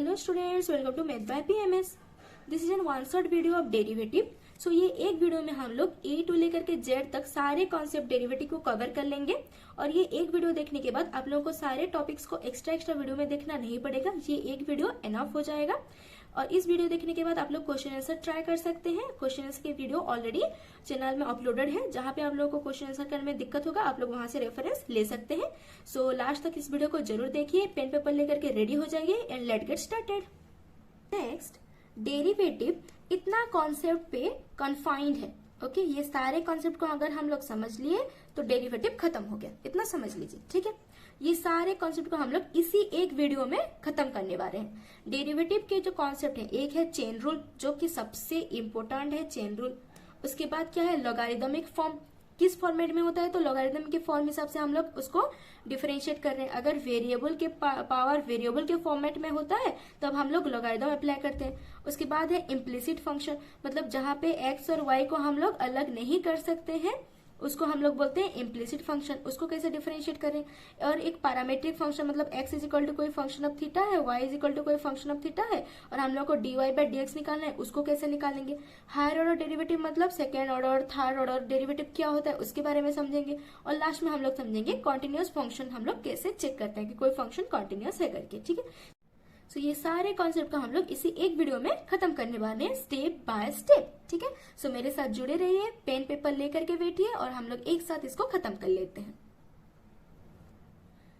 Hello students, welcome to math by PMS. This is an one shot video of derivative. So ये एक video में हम लोग ए to लेकर के जेड तक सारे कॉन्सेप्ट डेरिवेटिव को कवर कर लेंगे। और ये एक वीडियो देखने के बाद आप लोगों को सारे टॉपिक्स को एक्स्ट्रा वीडियो में देखना नहीं पड़ेगा, ये एक वीडियो एनफ हो जाएगा। और इस वीडियो देखने के बाद आप लोग क्वेश्चन आंसर ट्राई कर सकते हैं। क्वेश्चन आंसर के वीडियो ऑलरेडी चैनल में अपलोडेड है, जहां पे आप लोगों को क्वेश्चन आंसर करने में दिक्कत होगा आप लोग वहां से रेफरेंस ले सकते हैं। सो लास्ट तक इस वीडियो को जरूर देखिए, पेन पेपर लेकर के रेडी हो जाइए and let get started. Next, derivative इतना कॉन्सेप्ट पे कन्फाइंड है। ओके, ये सारे कॉन्सेप्ट को अगर हम लोग समझ लिए तो डेरिवेटिव खत्म हो गया, इतना समझ लीजिए। ठीक है, ये सारे कॉन्सेप्ट को हम लोग इसी एक वीडियो में खत्म करने वाले हैं। डेरिवेटिव के जो कॉन्सेप्ट है, एक है चेन रूल जो कि सबसे इंपॉर्टेंट है, चेन रूल। उसके बाद क्या है, लॉगरिदमिक फॉर्म। किस फॉर्मेट में होता है, तो लॉगरिदम के फॉर्म हिसाब से हम लोग उसको डिफरेंशिएट कर रहे हैं। अगर वेरिएबल के पावर वेरिएबल के फॉर्मेट में होता है तब हम लोग लॉगरिदम अप्लाई करते हैं। उसके बाद है इम्प्लिसिट फंक्शन, मतलब जहां पे एक्स और वाई को हम लोग अलग नहीं कर सकते हैं उसको हम लोग बोलते हैं इम्प्लिसिट फंक्शन। उसको कैसे डिफरेंशिएट करें। और एक पैरामीट्रिक फंक्शन, मतलब x इज इक्वल टू कोई फंक्शन ऑफ थीटा है, y इज इक्वल टू कोई फंक्शन ऑफ थीटा है और हम लोग को dy बाई dx निकालना है, उसको कैसे निकालेंगे। हायर ऑर्डर डेरिवेटिव मतलब second order third order derivative क्या होता है उसके बारे में समझेंगे। और लास्ट में हम लोग समझेंगे कॉन्टिन्यूअस फंक्शन हम लोग कैसे चेक करते हैं कि कोई फंक्शन कॉन्टिन्यूअस है करके। ठीक है, सो ये सारे कॉन्सेप्ट को हम लोग इसी एक वीडियो में खत्म करने वाले हैं स्टेप बाय स्टेप। ठीक है, सो मेरे साथ जुड़े रहिए, पेन पेपर लेकर के बैठिए और हम लोग एक साथ इसको खत्म कर लेते हैं।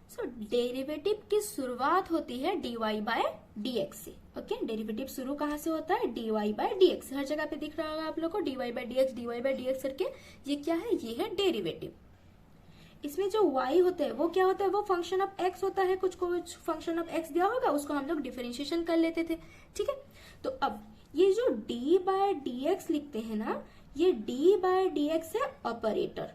सो डेरिवेटिव की शुरुआत होती है dy बाय dx से। ओके, डेरिवेटिव शुरू कहाँ से होता है, dy बाय dx। हर जगह पे दिख रहा होगा आप लोग को dy बाय dx करके। ये क्या है, ये है डेरिवेटिव। इसमें जो y होता है वो क्या होता है, वो फंक्शन ऑफ x होता है। कुछ फंक्शन ऑफ x दिया होगा उसको हम लोग डिफरेंशिएशन कर लेते थे। ठीक है, तो अब ये जो d बाय dx लिखते हैं ना, ये d बाय dx है ऑपरेटर,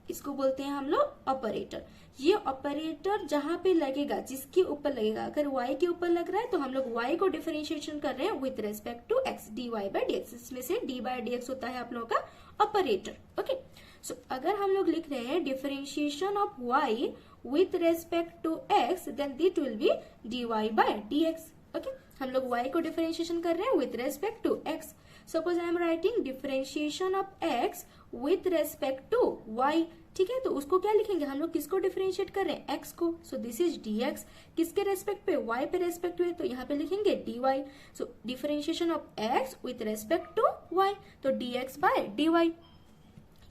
इसको बोलते हैं हम लोग ऑपरेटर। ये ऑपरेटर जहां पे लगेगा, जिसके ऊपर लगेगा, अगर y के ऊपर लग रहा है तो हम लोग y को डिफरेंशिएशन कर रहे हैं with respect to x, dy by dx। इसमें से d बाय dx होता है आप लोगों का ऑपरेटर। ओके, सो अगर हम लोग लिख रहे हैं differentiation of y with respect to x, then it will be dy by dx। Okay, हम लोग y को डिफरेंशिएशन कर रहे हैं with respect to x। Suppose I am writing differentiation of x with respect to y। ठीक है, तो उसको क्या लिखेंगे, हम लोग किसको डिफरेंशिएट कर रहे हैं, x को। So this is dx। किसके रेस्पेक्ट पे, y पे रेस्पेक्ट हुए, तो यहाँ पे लिखेंगे dy। So differentiation of x with respect to y, तो dx बाय dy।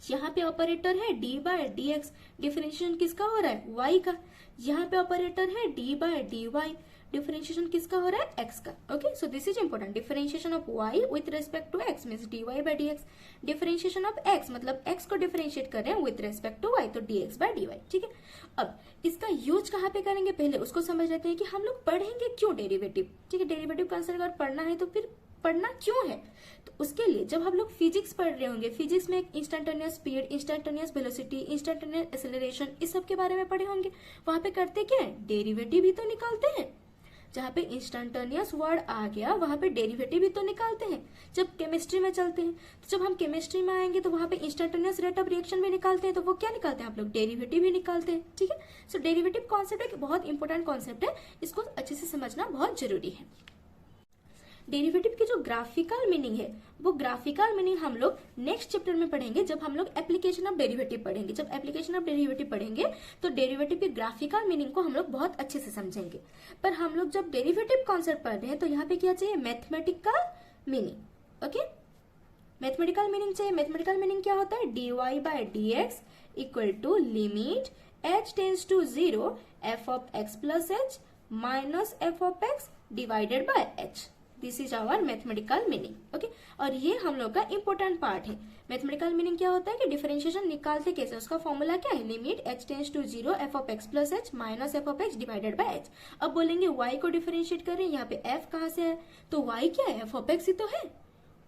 यहाँ पे ऑपरेटर है d बाय dx, डिफरेंशिएशन किसका हो रहा है, y का। यहाँ पे ऑपरेटर है d बाय dy, डिफरेंशिएशन किसका हो रहा है, x का। Okay, so this is important. Differentiation of y with respect to x means dy by dx। Differentiation of x मतलब x को डिफरेंशिएट कर रहे हैं विथ रेस्पेक्ट टू y, तो dx बाय dy। ठीक है, अब इसका यूज कहाँ पे करेंगे, पहले उसको समझ लेते हैं कि हम लोग पढ़ेंगे क्यों डेरिवेटिव। ठीक है, डेरिवेटिव कंसेप्ट अगर पढ़ना है तो फिर पढ़ना क्यों है, तो उसके लिए जब हम लोग फिजिक्स पढ़ रहे होंगे, फिजिक्स में instantaneous speed, instantaneous velocity, instantaneous acceleration, इस सब के बारे में पढ़े होंगे। वहां पे करते क्या है, डेरिवेटिव भी तो निकालते हैं। जहाँ पे इंस्टेंटेनियस वर्ड आ गया वहां पे डेरिवेटिव भी तो निकालते हैं। जब केमिस्ट्री में चलते हैं, तो जब हम केमिस्ट्री में आएंगे तो वहां पे इंस्टेंटेनियस रेट ऑफ रिएक्शन भी निकालते हैं, तो वो क्या निकालते हैं आप लोग, डेरिवेटिव भी निकालते हैं। ठीक है, सो डेरिवेटिव कॉन्सेप्ट एक बहुत इंपॉर्टेंट कॉन्सेप्ट है, इसको अच्छे से समझना बहुत जरूरी है। डेरिवेटिव की जो ग्राफिकल मीनिंग है, वो ग्राफिकल मीनिंग हम लोग नेक्स्ट चैप्टर में पढ़ेंगे, जब हम लोग एप्लीकेशन ऑफ डेरिवेटिव पढ़ेंगे। जब एप्लीकेशन ऑफ डेरिवेटिव पढ़ेंगे तो डेरिवेटिव की ग्राफिकल मीनिंग को हम लोग बहुत अच्छे से समझेंगे। पर हम लोग जब डेरिवेटिव कॉन्सेप्ट पढ़ रहे हैं तो यहाँ पे क्या चाहिए, mathematical meaning. Okay, mathematical meaning चाहिए। मैथमेटिकल मीनिंग क्या होता है, dy by dx equal to limit h tends to 0 f of x plus h minus f of x divided by h। This is our mathematical meaning. Okay, और ये हम लोग का important part है। Mathematical meaning क्या होता है कि डिफरेंशिएशन निकालते कैसे, उसका फॉर्मूला क्या है, limit h tends to 0 f of x plus h minus f of x divided by h। अब बोलेंगे y को डिफरेंशिएट कर रहे हैं, यहाँ पे f कहाँ से है, तो y क्या है, f ऑफ x ही तो है।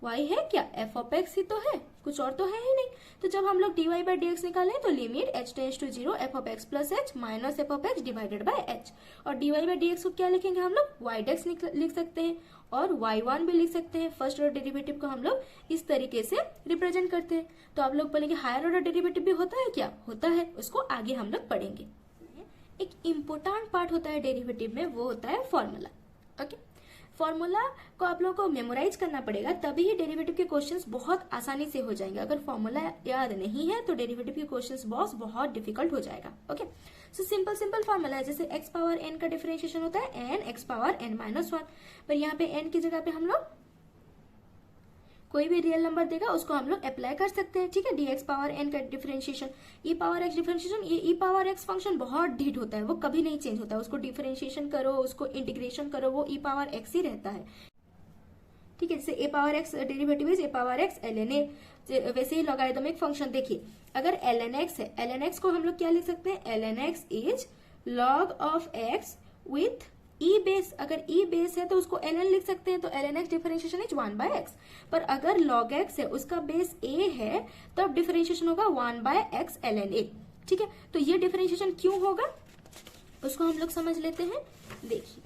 y है क्या, f ऑफ x ही तो है, कुछ और तो है ही नहीं। तो जब हम लोग dy बाय dx निकालें तो limit h tends to 0 f of x plus h minus f of x divided by h। और dy बाय dx को क्या लिखेंगे हम लोग, y डेक्स लिख सकते हैं और y1 भी लिख सकते हैं। फर्स्ट ऑर्डर डेरिवेटिव को हम लोग इस तरीके से रिप्रेजेंट करते हैं। तो आप लोग बोलेंगे हायर ऑर्डर डेरिवेटिव भी होता है क्या, होता है, उसको आगे हम लोग पढ़ेंगे। एक इम्पोर्टेंट पार्ट होता है डेरिवेटिव में, वो होता है फॉर्मूला। ओके, फॉर्मूला को आप लोगों को मेमोराइज करना पड़ेगा, तभी ही डेरिवेटिव के क्वेश्चंस बहुत आसानी से हो जाएंगे। अगर फॉर्मूला याद नहीं है तो डेरिवेटिव के क्वेश्चंस बहुत डिफिकल्ट हो जाएगा। ओके, सो सिंपल फॉर्मूला है, जैसे x पावर n का डिफरेंशिएशन होता है n x power n minus 1, पर यहाँ पे n की जगह पे हम लोग कोई भी रियल नंबर देगा उसको हम लोग अप्लाई कर सकते हैं। ठीक है, dx पावर n का differentiation, e power x differentiation, ये e पावर x फंक्शन बहुत ढीठ होता है, वो कभी नहीं चेंज होता है। उसको डिफरेंशिएशन करो, उसको इंटीग्रेशन करो, वो e पावर x ही रहता है। ठीक है, जैसे a power x derivative is a power x ln a, वैसे ही लॉगरिथमिक फंक्शन देखिए, अगर ln x है, ln x को हम लोग क्या लिख सकते हैं, ln x is log of x with e base. अगर e बेस है तो उसको ln लिख सकते हैं, तो ln x differentiation is 1 by x। पर अगर log x है, उसका बेस a है, तब डिफरेंशिएशन होगा 1 बाय x ln a। ठीक है, तो ये डिफरेंशिएशन क्यों होगा उसको हम लोग समझ लेते हैं। देखिए,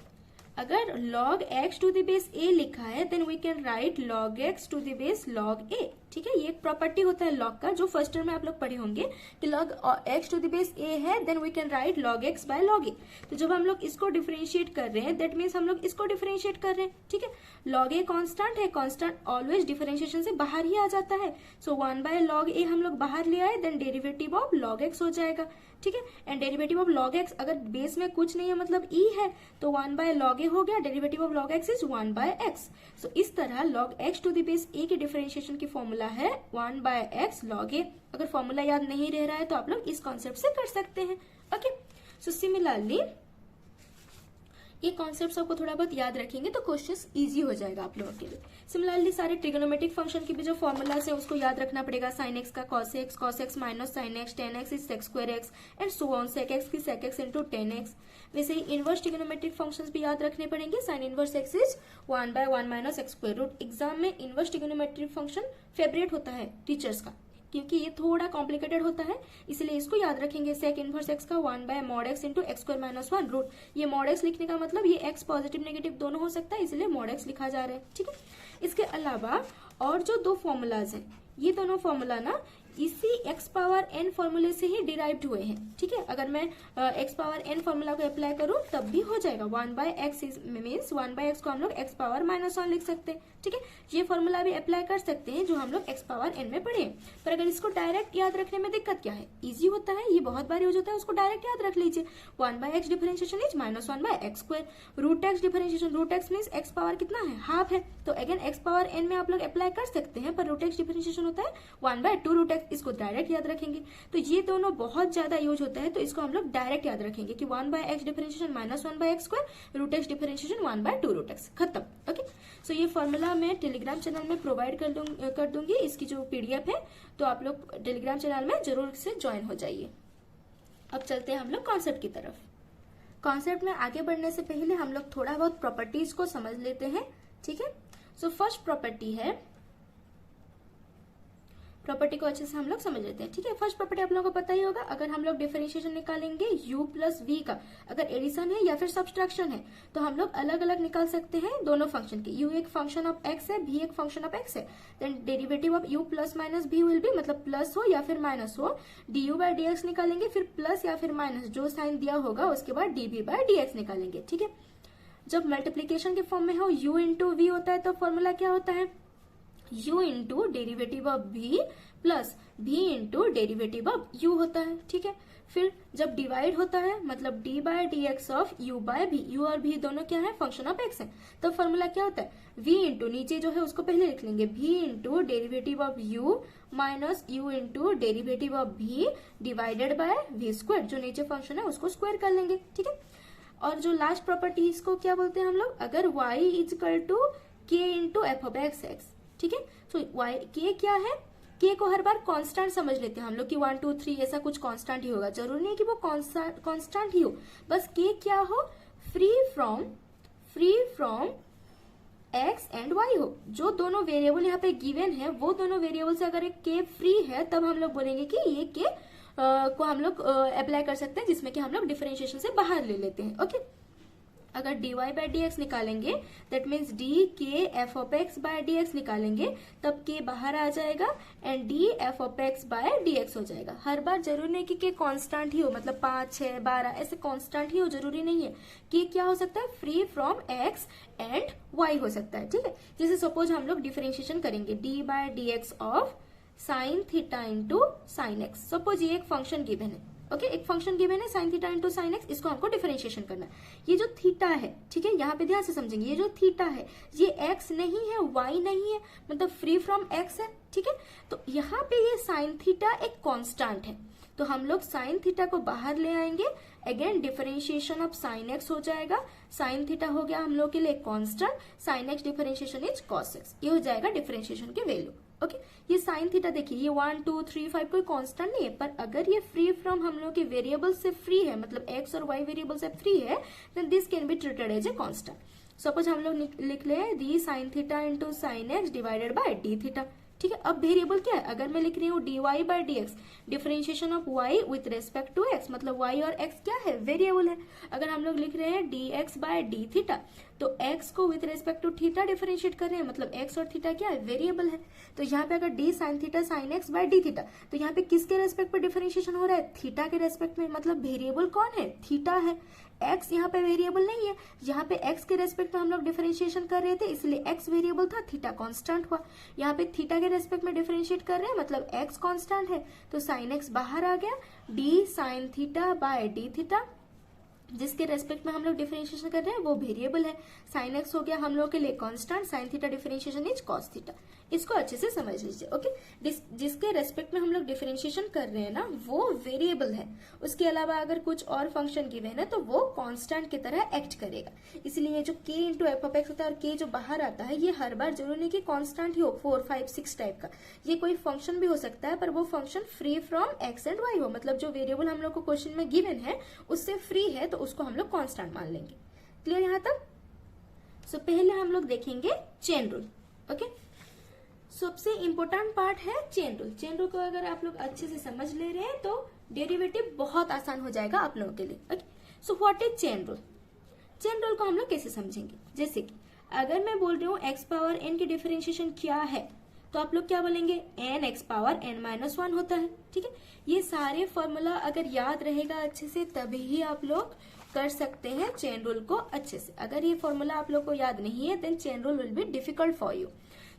अगर log x to the base a लिखा है, then we can write log x to the base log a। ठीक है, ये एक प्रॉपर्टी होता है log का, जो फर्स्ट टर्म में आप लोग पढ़े होंगे कि log x to the base a है, then we can write log x by log a। तो जब हम लोग इसको डिफरेंशिएट कर रहे हैं, दैट मीन्स हम लोग इसको डिफरेंशिएट कर रहे हैं। ठीक है, log a कांस्टेंट है, कांस्टेंट ऑलवेज डिफरेंशिएशन से बाहर ही आ जाता है। सो 1 बाय log a हम लोग बाहर ले आए, then derivative of log x हो जाएगा। ठीक है, and derivative of log x, अगर बेस में कुछ नहीं है मतलब e है, तो 1 बाय log a हो गया, derivative of log x is 1 by x। So इस तरह log x to the base a की डिफरेंशिएशन की फॉर्मूला है 1 बाय x log a। अगर फॉर्मूला याद नहीं रह रहा है तो आप लोग इस कॉन्सेप्ट से कर सकते हैं। ओके, सो सिमिलरली ये कॉन्सेप्ट आपको थोड़ा बहुत याद रखेंगे तो क्वेश्चंस इजी हो जाएगा आप लोगों के लिए। सिमिलरली सारे ट्रिगोनोमेट्रिक फंक्शन की भी जो फॉर्मूलास है उसको याद रखना पड़ेगा। साइन एक्स का cos x minus sine x, tan x is sec square x and so on, sec x की sec x into tan x. वैसे ही इनवर्स ट्रिगोनोमेट्रिक फंक्शंस भी याद रखने पड़ेंगे। Sine inverse x is 1 by 1 minus x square root. Exam में inverse trigonometric function favourite होता है टीचर्स का, क्योंकि ये थोड़ा कॉम्प्लिकेटेड होता है, इसलिए इसको याद रखेंगे। सेक इनवर्स एक्स का 1 by mod x into x square minus 1 root. ये मॉड एक्स लिखने का मतलब ये एक्स पॉजिटिव नेगेटिव दोनों हो सकता है, इसलिए मॉड एक्स लिखा जा रहा है। ठीक है, इसके अलावा और जो दो फॉर्मूलाज हैं, ये दोनों फॉर्मूला ना इसी x पावर n फॉर्मूले से ही डिराइव्ड हुए हैं। ठीक है, अगर मैं x पावर n फॉर्मूला को अप्लाई करूं तब भी हो जाएगा। 1 by x means 1 by x को हम लोग x पावर माइनस 1 लिख सकते हैं। ठीक है, ये फॉर्मूला भी अप्लाई कर सकते हैं जो हम लोग x पावर n में पढ़े। पर अगर इसको डायरेक्ट याद रखने में दिक्कत क्या है, इजी होता है, ये बहुत बार यूज होता है, उसको डायरेक्ट याद रख लीजिए। 1 by x differentiation is minus 1 by x square. Root x differentiation, root x means x power कितना है, हाफ है, तो अगेन x पावर n में आप लोग अप्लाई कर सकते हैं, पर रूट x डिफरेंशिएशन होता है 1 बाय 2 रूट x, इसको डायरेक्ट याद रखेंगे। तो ये दोनों बहुत ज्यादा यूज होता है, तो इसको हम लोग डायरेक्ट याद रखेंगे कि 1 by x differentiation minus 1 by x square, root x differentiation 1 by 2 root x, खत्म। ओके, सो ये फॉर्मूला मैं टेलीग्राम चैनल में प्रोवाइड कर दूंगी, इसकी जो पीडीएफ है, तो आप लोग टेलीग्राम चैनल में जरूर से ज्वाइन हो जाइए। अब चलते हैं हम लोग कॉन्सेप्ट की तरफ। कॉन्सेप्ट में आगे बढ़ने से पहले हम लोग थोड़ा बहुत प्रॉपर्टीज को समझ लेते हैं। ठीक है, सो फर्स्ट प्रॉपर्टी है, प्रॉपर्टी को अच्छे से हम लोग समझ लेते हैं। ठीक है, फर्स्ट प्रॉपर्टी आप लोगों को पता ही होगा, अगर हम लोग डिफरेंशिएशन निकालेंगे u प्लस v का, अगर एडिशन है या फिर सब्सट्रैक्शन है, तो हम लोग अलग अलग निकाल सकते हैं दोनों फंक्शन की। u एक फंक्शन ऑफ x है, v एक फंक्शन ऑफ x है, then derivative of u plus minus v will be, मतलब प्लस हो या फिर माइनस हो, du बाय dx निकालेंगे, फिर प्लस या फिर माइनस जो साइन दिया होगा उसके बाद dv बाय dx निकालेंगे। ठीक है, जब मल्टीप्लीकेशन के फॉर्म में हो u इंटू v होता है तो फॉर्मूला क्या होता है, u into derivative of v plus v into derivative of u होता है। ठीक है, फिर जब डिवाइड होता है मतलब d by D x of u by v, u और v दोनों क्या है, फंक्शन ऑफ x है, तो फॉर्मूला क्या होता है, v इंटू नीचे जो है उसको पहले लिख लेंगे, v into derivative of u minus u into derivative of v divided by v square, जो नीचे फंक्शन है उसको स्क्वायर कर लेंगे। ठीक है, और जो लास्ट प्रॉपर्टी इसको क्या बोलते हैं हम लोग, अगर y is equal to k into f of x x. ठीक है, तो y k क्या है, k को हर बार कांस्टेंट समझ लेते हैं हम लोग कि 1 2 3 ऐसा कुछ कांस्टेंट ही होगा, जरूरी नहीं कि वो कांस्टेंट ही हो, बस k क्या हो, free from x and y हो। जो दोनों वेरिएबल यहाँ पे गिवन है वो दोनों वेरिएबल से अगर एक k फ्री है तब हम लोग बोलेंगे कि ये k को हम लोग अप्लाई कर सकते हैं, जिसमें कि हम लोग डिफरेंशिएशन से बाहर ले लेते हैं। ओके, अगर dy बाय dx निकालेंगे that means d k f of x by D x निकालेंगे तब के बाहर आ जाएगा and d F of x by D x हो जाएगा। हर बार जरूरी नहीं कि कांस्टेंट ही हो, मतलब 5, 6, 12 ऐसे कांस्टेंट ही हो, जरूरी नहीं है कि क्या हो सकता है, free from x and y हो सकता है। ठीक है, जैसे सपोज हम लोग डिफरेंशिएशन करेंगे d by D x of sine theta into sine x. Suppose ये एक फंक्शन गिवन है, ओके एक फंक्शन गिवन है sine theta into sine x, इसको हमको डिफरेंशिएशन करना है। ये जो थीटा है, ठीक है, यहाँ पे ध्यान से समझेंगे, ये जो थीटा है ये एक्स नहीं है, वाई नहीं है, मतलब फ्री फ्रॉम एक्स है। ठीक है, तो यहाँ पे ये साइन थीटा एक कांस्टेंट है, तो हम लोग साइन थीटा को बाहर ले आएंगे, again differentiation of sine x हो जाएगा। साइन थीटा हो गया हम लोग के लिए constant, sine x differentiation is cos x, ये हो जाएगा डिफरेंशिएशन के वैल्यू। ओके ये साइन थीटा देखिए, ये 1, 2, 3, 5 कोई कांस्टेंट नहीं है, पर अगर ये फ्री फ्रॉम हम लोग के वेरिएबल से फ्री है, मतलब एक्स और वाई वेरिएबल से फ्री है, then this can be treated as a constant. Suppose हम लोग लिख ले d sine theta into sine x divided by d theta. ठीक है, अब वेरिएबल क्या है, अगर मैं लिख रही हूँ d Y by D x, differentiation of y with respect to x, मतलब वाई और एक्स क्या है, वेरिएबल है। अगर हम लोग लिख रहे हैं d x by d theta, तो एक्स को with respect to theta differentiate कर रहे हैं, मतलब एक्स और थीटा क्या है, वेरिएबल है। तो यहाँ पे अगर d sine theta sine x by d theta, तो यहाँ पे किसके रेस्पेक्ट पर डिफरेंशिएशन हो रहा है, थीटा के रेस्पेक्ट में, मतलब वेरिएबल कौन है, थीटा है। एक्स यहाँ पे वेरिएबल नहीं है, यहाँ पे एक्स के रेस्पेक्ट में हम लोग डिफरेंशिएशन कर रहे थे, इसलिए एक्स वेरिएबल था, थीटा कांस्टेंट हुआ। यहाँ पे थीटा के रेस्पेक्ट में डिफरेंशिएट कर रहे हैं, मतलब एक्स कांस्टेंट है, तो साइन एक्स बाहर आ गया, D sine theta by d theta, जिसके रेस्पेक्ट में हम लोग डिफरेंशिएशन कर रहे हैं वो वेरिएबल है। साइन एक्स हो गया हम लोग के लिए constant, sine theta differentiation is cos theta. इसको अच्छे से समझ लीजिए। ओके जिसके रेस्पेक्ट में हम लोग डिफरेंशिएशन कर रहे हैं ना वो वेरिएबल है, उसके अलावा अगर कुछ और फंक्शन गिवन है तो वो कांस्टेंट की तरह एक्ट करेगा। इसलिए जो के इंटू एफ ऑफ एक्स होता है और के जो बाहर आता है, ये हर बार जरूरी नहीं कि कांस्टेंट ही हो 4, 5, 6 टाइप का, ये कोई फंक्शन भी हो सकता है, पर वो function free from x and y हो, मतलब जो वेरिएबल हम लोग को क्वेश्चन में गिवन है उससे फ्री है, तो उसको हम लोग कांस्टेंट मान लेंगे। क्लियर यहाँ तक? सो पहले हम लोग देखेंगे चेन रूल। ओके सबसे इंपॉर्टेंट पार्ट है चेन रूल। चेन रूल को अगर आप लोग अच्छे से समझ ले रहे हैं तो डेरिवेटिव बहुत आसान हो जाएगा आप लोगों के लिए। Okay so what is chain rule? Chain rule को हम लोग कैसे समझेंगे, जैसे कि अगर मैं बोल रही हूँ एक्स पावर एन की डिफरेंशिएशन क्या है, तो आप लोग क्या बोलेंगे, n x power n minus 1 होता है। ठीक है, ये सारे फॉर्मूला अगर याद रहेगा अच्छे से तभी ही आप लोग कर सकते हैं चेन रूल को अच्छे से। अगर ये फॉर्मूला आप लोग को याद नहीं है then chain rule will be difficult for you.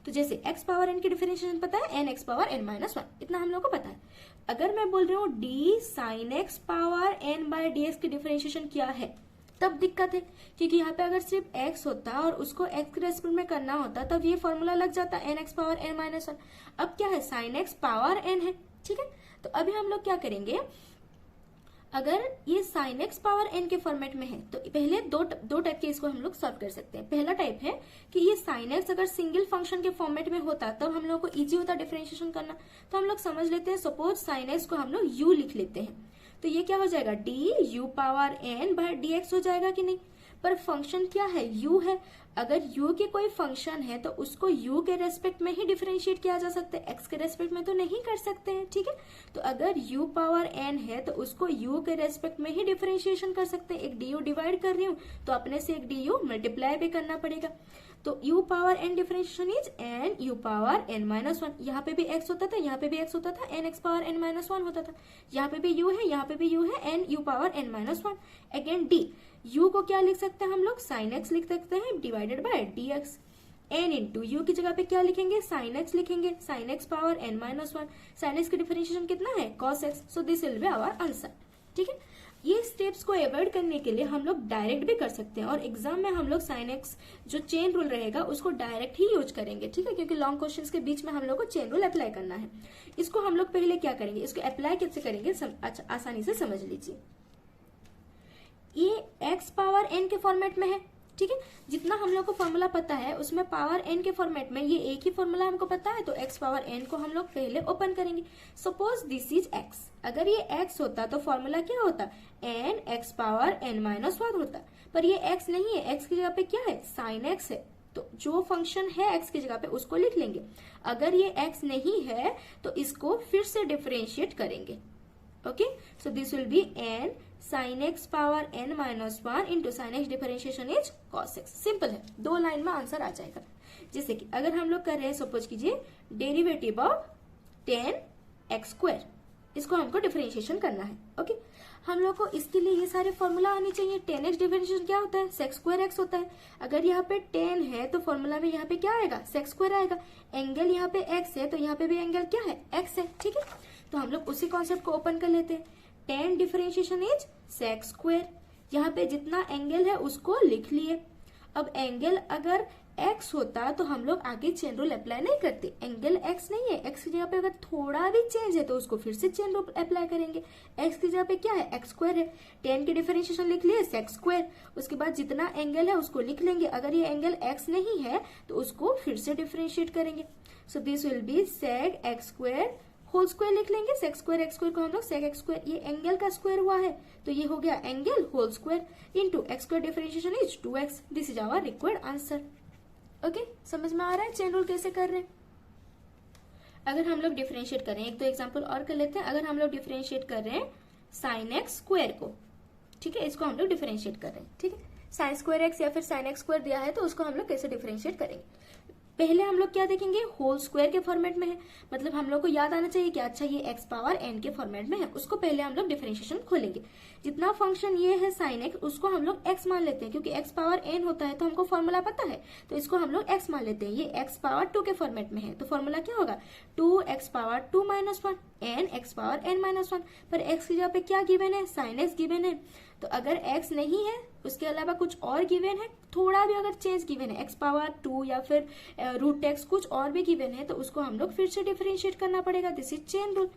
तो जैसे एक्स पावर एन की डिफरेंशिएशन पता है, n x power n minus 1, इतना हम लोग को पता है। अगर मैं बोल रही हूँ d sine x power n by D x की डिफरेंशिएशन क्या है, तब दिक्कत है, क्योंकि यहाँ पे अगर सिर्फ x होता और उसको x के रेस्पेक्ट में करना होता तब ये फॉर्मूला लग जाता n x power n minus 1। अब क्या है, साइन एक्स पावर एन है। ठीक है, तो अभी हम लोग क्या करेंगे, अगर ये साइन एक्स पावर एन के फॉर्मेट में है तो पहले दो टाइप के इसको हम लोग सॉल्व कर सकते हैं। पहला टाइप है कि ये साइन एक्स अगर सिंगल फंक्शन के फॉर्मेट में होता तब हम लोग को इजी होता डिफरेंशिएशन करना। तो हम लोग समझ लेते हैं, सपोज साइन एक्स को हम लोग यू लिख लेते हैं, तो ये क्या हो जाएगा, d u power n by D x हो जाएगा कि नहीं। पर फंक्शन क्या है, यू है। अगर u के कोई फंक्शन है तो उसको u के रेस्पेक्ट में ही डिफरेंशिएट किया जा सकता है, x के रेस्पेक्ट में तो नहीं कर सकते हैं। ठीक है, तो अगर u पावर n है तो उसको u के रेस्पेक्ट में ही डिफरेंशिएशन कर सकते हैं। एक du डिवाइड कर रही हूँ तो अपने से एक du मल्टीप्लाई भी करना पड़ेगा। तो u power n differentiation is n u power n minus 1। यहाँ पे भी x होता था, यहाँ पे भी x होता था, n x power n minus 1 होता था। यहाँ पे भी u है, यहाँ पे भी u है, n u power n minus 1। Again d, u को क्या लिख सकते हैं हम लोग, साइन x लिख सकते हैं divided by dx। n into u की जगह पे क्या लिखेंगे, साइन x लिखेंगे, sine x power n minus 1। Sine x की डिफरेंशिएशन कितना है, cos x। So this will be our answer. ठीक है, ये स्टेप्स को अवॉइड करने के लिए हम लोग डायरेक्ट भी कर सकते हैं, और एग्जाम में हम लोग साइन एक्स जो चेन रूल रहेगा उसको डायरेक्ट ही यूज करेंगे। ठीक है, क्योंकि लॉन्ग क्वेश्चंस के बीच में हम लोग को चेन रूल अप्लाई करना है। इसको हम लोग पहले क्या करेंगे, इसको अप्लाई कैसे करेंगे, अच्छा आसानी से समझ लीजिए। ये एक्स पावर एन के फॉर्मेट में है। ठीक है, जितना हम लोग को फॉर्मूला पता है उसमें पावर एन के फॉर्मेट में ये एक ही फॉर्मूला हमको पता है, तो एक्स पावर एन को हम लोग पहले ओपन करेंगे। सपोज दिस इज एक्स, अगर ये एक्स होता तो फॉर्मूला क्या होता, n x power n minus 1 होता। पर ये एक्स नहीं है, एक्स की जगह पे क्या है, साइन एक्स है, तो जो फंक्शन है एक्स की जगह पे उसको लिख लेंगे। अगर ये एक्स नहीं है तो इसको फिर से डिफरेंशिएट करेंगे। Okay so this will be n sine x power n minus 1 into sine x differentiation is cos x. Simple है, 2 लाइन में आंसर आ जाएगा। जैसे कि अगर हम लोग कर रहे हैं, सपोज कीजिए डेरिवेटिव ऑफ 10x², इसको हमको डिफरेंशिएशन करना है। ओके, हम लोग को इसके लिए ये सारे फॉर्मूला आने चाहिए। 10x डिफरेंशिएशन क्या होता है, sec² होता है। अगर यहाँ पे 10 है तो फॉर्मूला में यहाँ पे क्या आएगा, sec² आएगा। एंगल यहाँ पे x है तो यहाँ पे भी एंगल क्या है, x है। ठीक है, तो हम लोग उसी कॉन्सेप्ट को ओपन कर लेते हैं। 10 डिफरेंशिएशन इज sec²। यहाँ पे जितना एंगल है उसको लिख लिए। अब एंगल अगर x होता तो हम लोग आगे चेन रूल अप्लाई नहीं करते। एंगल x नहीं है, x की जगह पे अगर थोड़ा भी चेंज है तो उसको फिर से चेन रूल अप्लाई करेंगे। x की जगह पे क्या है, x² है। 10 की डिफरेंशिएशन लिख लिए sec²। उसके बाद जितना एंगल है उसको लिख लेंगे। अगर ये एंगल x नहीं है तो उसको फिर से डिफरेंशिएट करेंगे। So this will be sec x² whole square लिख लेंगे। sec² x² को हम लोग sec x², ये एंगल का स्क्वायर हुआ है तो ये हो गया angle whole square into x² differentiation is 2x। This is our required answer. Okay, समझ में आ रहा है चेन रूल कैसे कर रहे हैं। अगर हम लोग डिफरेंशिएट करें, एक तो एग्जांपल और कर लेते हैं। अगर हम लोग डिफरेंशिएट कर रहे हैं साइन x² को, ठीक है, इसको हम लोग डिफरेंशिएट कर रहे हैं। ठीक है, sin² x या फिर sin x² दिया है तो उसको हम लोग कैसे डिफरेंशिएट करेंगे। पहले हम लोग क्या देखेंगे, होल स्क्वायर के फॉर्मेट में है, मतलब हम लोग को याद आना चाहिए कि अच्छा ये x पावर n के फॉर्मेट में है। उसको पहले हम लोग डिफरेंशिएशन खोलेंगे। जितना फंक्शन ये है sin x, उसको हम लोग x मान लेते हैं क्योंकि x पावर n होता है तो हमको फॉर्मूला पता है, तो इसको हम लोग x मान लेते हैं। ये x पावर 2 के फॉर्मेट में है तो फॉर्मूला क्या होगा, 2x power 2 minus 1 n x power n minus 1। पर x की जगह पे क्या गिवन है, sin x गिवन है। तो अगर x नहीं है, उसके अलावा कुछ और गिवन है, थोड़ा भी अगर चेंज गिवन है, x पावर 2 या फिर √x कुछ और भी गिवन है, तो उसको हम लोग फिर से डिफरेंशिएट करना पड़ेगा। This is chain rule.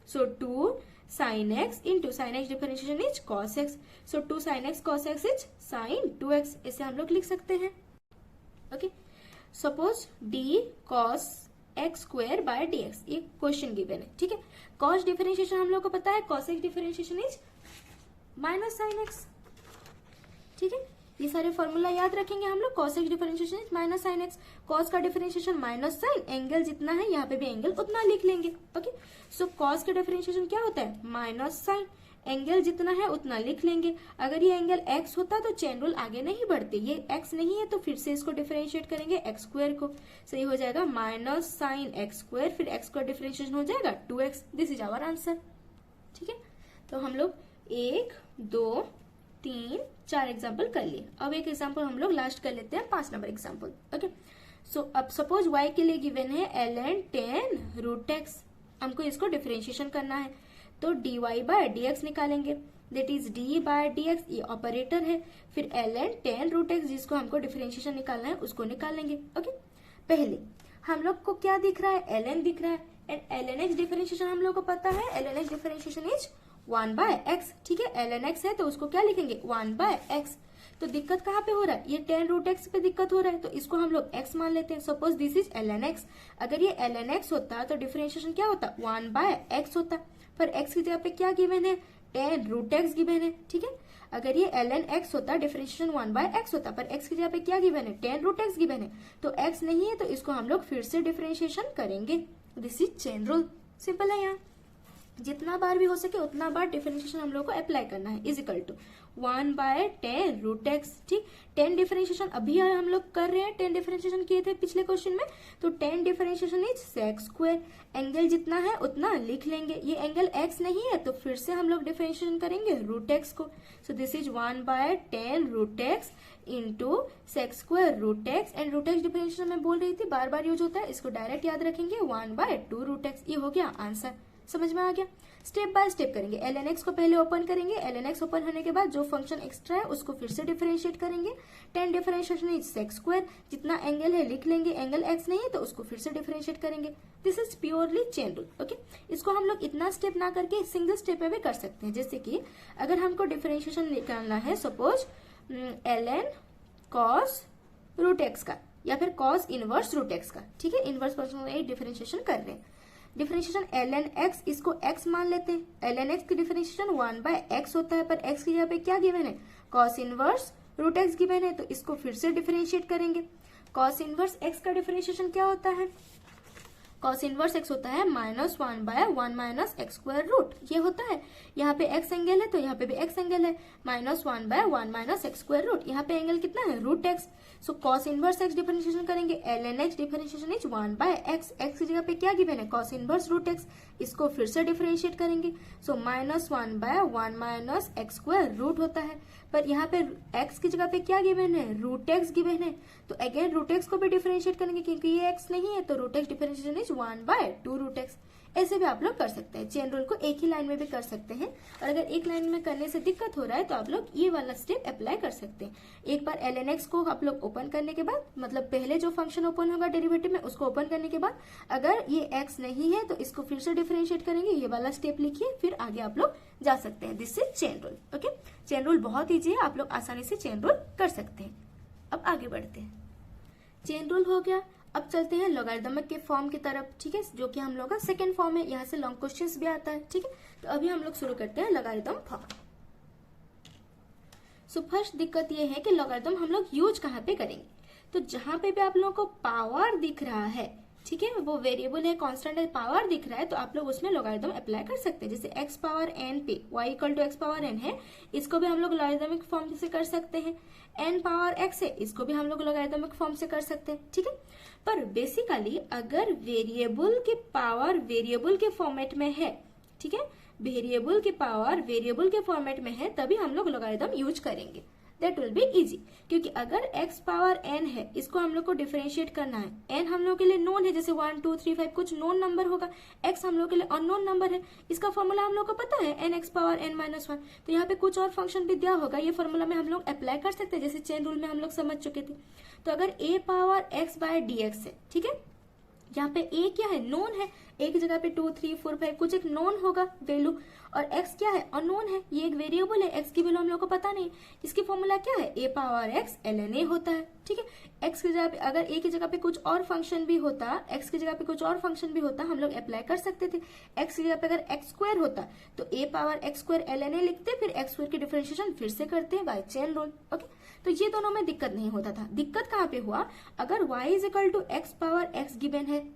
So 2 sin x into sine x differentiation is cos x। So 2 sin x cos x is sin 2x। इसे हम लोग लिख सकते हैं। Okay, suppose d cos x² by dx, ये क्वेश्चन गिवन है। ठीक है, cos डिफरेंशिएशन हम लोग को पता है, cos x differentiation is minus sine x. ठीक है, ये सारे फॉर्मूला याद रखेंगे हम लोग। cos x differentiation is minus sine x. cos का डिफरेंशिएशन माइनस साइन, एंगल जितना है यहाँ पे भी एंगल उतना लिख लेंगे। ओके, सो cos का डिफरेंशिएशन क्या होता है, माइनस साइन, एंगल जितना है उतना लिख लेंगे। अगर ये एंगल x होता तो चेन रूल आगे नहीं बढ़ते। ये x नहीं है तो फिर से इसको डिफरेंशिएट करेंगे x² को। सही हो जाएगा माइनस साइन x², फिर x का डिफरेंशिएशन हो जाएगा 2x। This is our answer. ठीक है, तो हम लोग 1 2 3 4 एग्जाम्पल कर लिए। अब एक एग्जाम्पल हम लोग लास्ट कर लेते हैं, 5 नंबर एग्जाम्पल। ओके, सो अब सपोज y के लिए गिवन है ln 10 √x। हमको इसको डिफरेंशिएशन करना है तो dy बाय dx निकालेंगे। That is d by dx, ये ऑपरेटर है। फिर ln 10 √x जिसको हमको डिफरेंशिएशन निकालना है उसको निकाल लेंगे। ओके, पहले हम लोग को क्या दिख रहा है, ln दिख रहा है। एंड ln x डिफरेंशिएशन हम लोग को पता है, ln x differentiation is 1 by x। ठीक है, ln x है तो उसको क्या लिखेंगे, 1 बाय x। तो दिक्कत कहाँ पे हो रहा है, ये 10 √x पे दिक्कत हो रहा है तो इसको हम लोग x मान लेते हैं। Suppose this is ln x। अगर ये ln x होता तो डिफरेंशिएशन क्या होता, 1 बाय x होता। पर x की जगह पे क्या गिवन है, 10 √x गिवन है। ठीक है, अगर ये ln x होता डिफरेंशिएशन 1 बाय x होता, पर x की जगह पे क्या गिवन है, 10 √x गिवन है। तो x नहीं है तो इसको हम लोग फिर से डिफरेंशिएशन करेंगे। This is chain rule. Simple है, यहाँ जितना बार भी हो सके उतना बार डिफरेंशिएशन हम लोग को अप्लाई करना है। Is equal to 1 by 10 √x। ठीक, 10 डिफरेंशिएशन अभी हम लोग कर रहे हैं, 10 डिफरेंशिएशन किए थे पिछले क्वेश्चन में, तो 10 डिफरेंशिएशन इज sec²। एंगल जितना है उतना लिख लेंगे। ये एंगल x नहीं है तो फिर से हम लोग डिफरेंशिएशन करेंगे √x को। So this is 1 by 10 √x into sec² √x। And √x differentiation में बोल रही थी बार बार यूज होता है, इसको डायरेक्ट याद रखेंगे 1 बाय 2 √x। ये हो गया आंसर। समझ में आ गया। स्टेप बाय स्टेप करेंगे। ln x को पहले ओपन करेंगे, ln x ओपन होने के बाद जो फंक्शन एक्स्ट्रा है उसको फिर से डिफरेंशिएट करेंगे। 10 डिफरेंशिएशन इज sec², जितना एंगल है लिख लेंगे। एंगल x नहीं है तो उसको फिर से डिफरेंशिएट करेंगे। This is purely chain rule. Okay, इसको हम लोग इतना स्टेप ना करके सिंगल स्टेप में भी कर सकते हैं। जैसे कि अगर हमको डिफरेंशिएशन निकालना है, सपोज ln cos √x का या फिर cos इनवर्स √x का। ठीक है, इनवर्स फंक्शन डिफरेंशिएशन कर रहे हैं। डिफरेंशिएशन ln x, इसको x मान लेते हैं। ln x की डिफरेंशिएशन 1 बाय x होता है, पर x की जगह पे क्या गिवन है, cos इनवर्स √x गिवन है, तो इसको फिर से डिफरेंशिएट करेंगे। cos इनवर्स x का डिफरेंशिएशन क्या होता है, कॉस इनवर्स एक्स होता है -1/1 माइनस एक्स स्क्वायर रूट, ये होता है। यहाँ पे एक्स एंगल है तो यहाँ पे भी एक्स एंगल है, -1/1 माइनस एक्स स्क्वायर रूट, यहाँ पे एंगल कितना है √x। So cos inverse x differentiation करेंगे, ln x differentiation is 1/x, x की जगह पे क्या गिवन है कॉस इनवर्स √x, इसको फिर से डिफरेंशिएट करेंगे। सो -1/1 माइनस एक्स स्क्वायर रूट होता है, पर यहाँ पे x की जगह पे क्या गिवन है √x गिवन है, तो अगेन √x को भी डिफरेंशिएट करेंगे क्योंकि ये x नहीं है, तो √x डिफरेंशिएशन इज 1/2 √x। ऐसे भी आप लोग कर सकते हैं, चेन रूल को एक ही लाइन में भी कर सकते हैं, और अगर एक लाइन में करने से दिक्कत हो रहा है तो आप लोग ये वाला स्टेप अप्लाई कर सकते हैं। एक बार ln x को आप लोग ओपन करने के बाद, मतलब पहले जो फंक्शन ओपन होगा डेरिवेटिव में उसको ओपन करने के बाद, अगर ये x नहीं है तो इसको फिर से डिफरेंशिएट करेंगे, ये वाला स्टेप लिखिए, फिर आगे आप लोग जा सकते हैं। This is chain rule. Okay, chain rule बहुत ईजी है, आप लोग आसानी से चेन रूल कर सकते हैं। अब आगे बढ़ते हैं, चेन रूल हो गया, अब चलते हैं लॉगरिदमिक के फॉर्म की तरफ, ठीक है, जो कि हम लोग का सेकंड फॉर्म है, यहाँ से लॉन्ग क्वेश्चंस भी आता है, ठीक है। तो अभी हम लोग शुरू करते हैं लॉगरिदम फॉर्म। सो फर्स्ट दिक्कत ये है कि लॉगरिदम हम लोग यूज कहाँ पे करेंगे, तो जहां पे भी आप लोगों को पावर दिख रहा है, ठीक है, वो वेरिएबल है, कांस्टेंट है, पावर दिख रहा है, तो आप लोग उसमें लॉगरिदम अप्लाई कर सकते हैं। जैसे x पावर n पे y equal to x power n है, इसको भी हम लोग लॉगरिदमिक फॉर्म से कर सकते हैं। n पावर x है, इसको भी हम लोग लॉगरिदमिक फॉर्म से कर सकते हैं, ठीक है। पर बेसिकली अगर वेरिएबल की पावर वेरिएबल के फॉर्मेट में है, ठीक है, वेरिएबल की पावर वेरिएबल के फॉर्मेट में है, तभी हम लोग लॉगरिदम यूज करेंगे। दैट विल बी इजी, क्योंकि अगर x पावर n है, इसको हम लोग को डिफरेंशिएट करना है, n हम लोग के लिए नोन है, जैसे 1 2 3 5 कुछ नोन नंबर होगा, x हम लोग के लिए अननोन नंबर है, इसका फॉर्मूला हम लोग को पता है n x power n minus 1, तो यहाँ पे कुछ और फंक्शन भी दिया होगा, ये फॉर्मूला में हम लोग अप्लाई कर सकते हैं, जैसे चेन रूल में हम लोग समझ चुके थे। तो अगर a power x by dx है, ठीक है, यहाँ पे a क्या है नोन है, a की जगह पे 2 3 4 5 कुछ एक नोन होगा वैल्यू, और x क्या है अननोन है, ये एक वेरिएबल है, x की वैल्यू हम लोग को पता नहीं, इसकी फॉर्मूला क्या है a power x ln a होता है, ठीक है। x की जगह पे अगर a की जगह पे कुछ और फंक्शन भी होता, x की जगह पे कुछ और फंक्शन भी होता, हम लोग अप्लाई कर सकते थे। x की जगह पे अगर x स्क्वायर होता तो a power x square ln a लिखते, फिर x स्क्वायर की डिफरेंशिएशन फिर से करते हैं बाय चेन रूल। ओके, तो ये दोनों में दिक्कत नहीं होता था। दिक्कत कहाँ पे हुआ, अगर y is equal to x power x given है,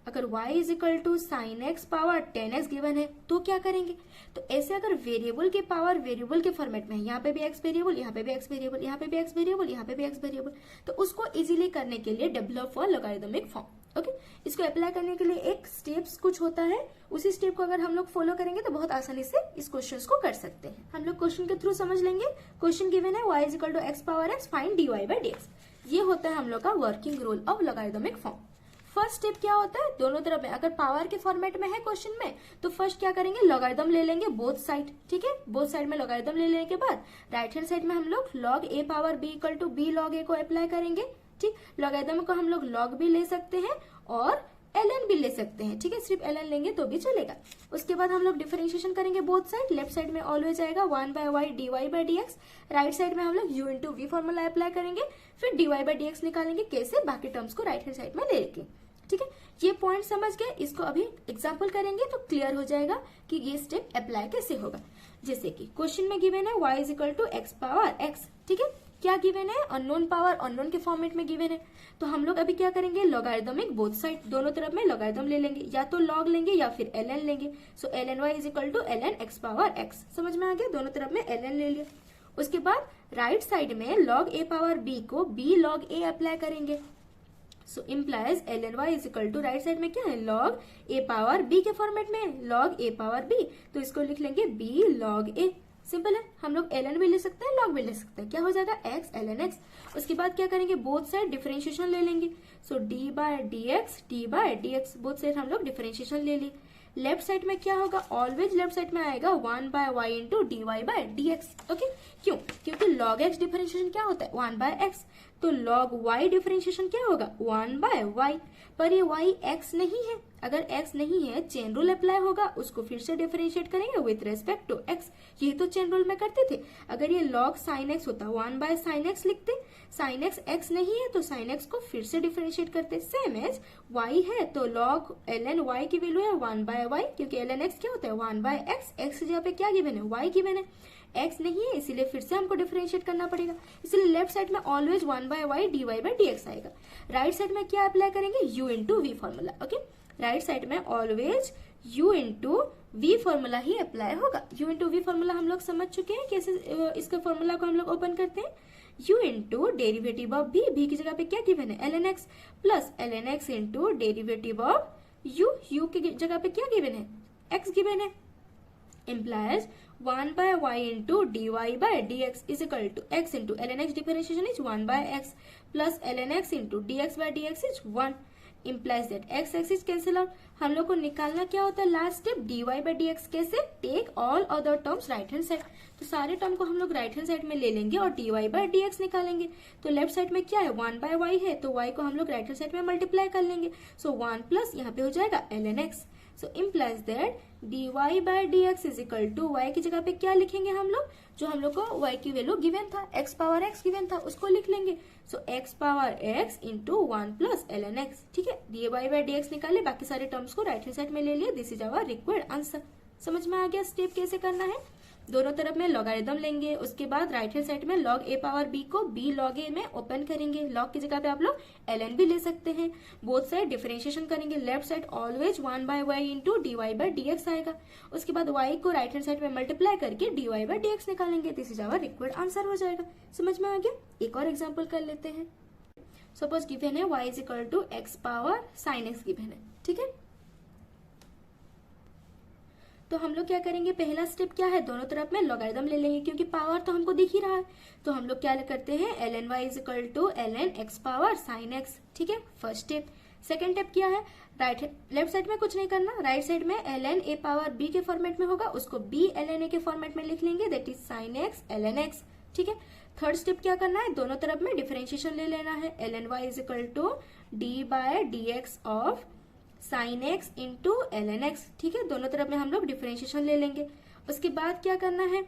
अगर y is equal to sine x power 10x given है, तो क्या करेंगे, तो ऐसे अगर वेरिएबल की पावर वेरिएबल के फॉर्मेट में है, यहाँ पे भी x वेरिएबल, यहाँ पे भी x वेरिएबल, यहाँ पे भी x वेरिएबल, यहाँ पे भी x वेरिएबल, तो उसको इजीली करने के लिए develop for logarithmic form. Okay, इसको अप्लाई करने के लिए एक स्टेप्स कुछ होता है, उसी स्टेप को अगर हम लोग फॉलो करेंगे तो बहुत आसानी से इस क्वेश्चन को कर सकते हैं। हम लोग क्वेश्चन के थ्रू समझ लेंगे। क्वेश्चन गिवन है y is equal to x power x find dy by dx, ये होता है हम लोग का working rule of logarithmic form. First step क्या होता है, दोनों तरफ में अगर पावर के फॉर्मेट में है क्वेश्चन में, तो फर्स्ट क्या करेंगे, लॉगरिदम ले लेंगे बोथ साइड, ठीक है। बोथ साइड में लॉगरिदम ले लेने के बाद राइट हैंड साइड में हम लोग log a power b equal to b log a को अप्लाई करेंगे, ठीक। लॉगरिदम को हम लोग log भी ले सकते हैं और ln भी ले सकते हैं, ठीक है, सिर्फ ln लेंगे तो भी चलेगा। उसके बाद हम लोग डिफरेंशिएशन करेंगे बोथ साइड, लेफ्ट साइड में ऑलवेज आएगा 1/y dy by dx, right side में हम लोग u into v formula apply करेंगे, फिर dy बाय dx निकालेंगे, कैसे, बाकी टर्म्स को राइट हैंड साइड में ले लेंगे, ठीक है। ये पॉइंट समझ गए, इसको अभी एग्जांपल करेंगे तो क्लियर हो जाएगा कि ये स्टेप अप्लाई कैसे होगा। जैसे कि क्वेश्चन में गिवन है y is equal to x power x, ठीक है, क्या गिवन है, अननोन पावर अननोन के फॉर्मेट में गिवन है, तो हम लोग अभी क्या करेंगे, लॉगरिदमिक बोथ साइड, दोनों तरफ में लॉगरिदम ले लेंगे, या तो log लेंगे या फिर ln लेंगे। So ln y is equal to ln x power x, समझ में आ गया, दोनों तरफ में ln ले लिया। उसके बाद राइट साइड में log a पावर b को b log a अप्लाई करेंगे, so implies ln y is equal to right side में क्या है, log a पावर b के फॉर्मेट में log a पावर b, तो इसको लिख लेंगे b log a, सिंपल है। हम लोग ln भी ले सकते हैं, log भी ले सकते हैं, क्या हो जाएगा x ln x। उसके बाद क्या करेंगे, बोथ साइड डिफरेंशिएशन ले लेंगे, so d by dx both side हम लोग डिफरेंशिएशन ले लिए। लेफ्ट साइड में क्या होगा, ऑलवेज लेफ्ट साइड में आएगा 1/y into dy by dx। Okay, क्यों, क्योंकि log x डिफरेंशिएशन क्या होता है 1/x, तो log y डिफरेंशिएशन क्या होगा 1/y, पर ये y x नहीं है, अगर x नहीं है चेन रूल अप्लाई होगा, उसको फिर से डिफरेंशिएट करेंगे विथ रेस्पेक्ट टू x, ये तो चेन रूल में करते थे। अगर ये log sin x होता 1/sin x लिखते, sin x x नहीं है तो sin x को फिर से डिफरेंशिएट करते, सेम एज y है तो log ln y की वैल्यू है 1/y, क्योंकि ln x क्या होता है 1/x, x की जगह पे क्या गिवन है y गिवन है, x नहीं है इसीलिए फिर से हमको डिफरेंशिएट करना पड़ेगा, इसलिए लेफ्ट साइड में always 1/y dy by dx आएगा। राइट साइड में क्या अप्लाई करेंगे, u into v formula. Okay, right side में always u into v formula ही अप्लाई होगा। u इंटू वी फॉर्मूला हम लोग समझ चुके हैं, कैसे इसके फॉर्मूला को हम लोग ओपन करते हैं। u into derivative of b की जगह पे क्या गिवन है ln x, plus ln x into derivative of u की जगह पे क्या गिवन है x गिवन है, implies 1 by y into dy by dx is equal to x into ln x differentiation is 1 by x plus ln x into dx by dx is 1, implies that x axis cancel out। हम लोग को निकालना क्या होता है last step, dy by dx कैसे, take all other terms right hand side, तो सारे टर्म को हम लोग राइट हैंड साइड में ले लेंगे और dy by dx निकालेंगे। तो लेफ्ट साइड में क्या है 1 by y है, तो y को हम लोग राइट हैंड साइड में मल्टीप्लाई कर लेंगे, सो 1 प्लस यहाँ पे हो जाएगा ln x, so implies that dy by dx is equal to y की जगह पे क्या लिखेंगे हम लोग, जो हम लोग को y की वैल्यू गिवन था x पावर x गिवन था उसको लिख लेंगे, सो x power x into 1 plus ln x। ठीक है, dy by dx निकाले, बाकी सारे टर्म्स को राइट हैंड साइड में ले लिए, this is our required answer. समझ में आ गया स्टेप कैसे करना है। दोनों तरफ में लॉगरिथम लेंगे, उसके बाद राइट हैंड साइड में log a पावर b को b log a में ओपन करेंगे, log की जगह पे आप लोग ln भी ले सकते हैं, बोथ साइड डिफरेंशिएशन करेंगे, left side always 1 by y into dy by dx आएगा, उसके बाद y को राइट हैंड साइड में मल्टीप्लाई करके dy by dx निकालेंगे, this is our required answer हो जाएगा। समझ में आ गया। एक और एग्जाम्पल कर लेते हैं। सपोज गिवन है y is equal to x power sin x given है। ठीक है, तो हम लोग क्या करेंगे, पहला स्टेप क्या है, दोनों तरफ में लॉगरिथम ले लेंगे क्योंकि पावर तो हमको दिख ही रहा है, तो हम लोग क्या करते हैं ln y is equal to ln x power sin x। ठीक है, फर्स्ट स्टेप। सेकंड स्टेप क्या है, लेफ्ट साइड में कुछ नहीं करना, राइट साइड में ln a पावर b के फॉर्मेट में होगा, उसको b ln a के फॉर्मेट में लिख लेंगे, that is sin x ln x। ठीक है, थर्ड स्टेप क्या करना है, दोनों तरफ में डिफरेंशिएशन ले लेना है, ln y is equal to d by dx of sin x into ln x। ठीक है, दोनों तरफ में हम लोग डिफरेंशिएशन ले लेंगे। उसके बाद क्या करना है,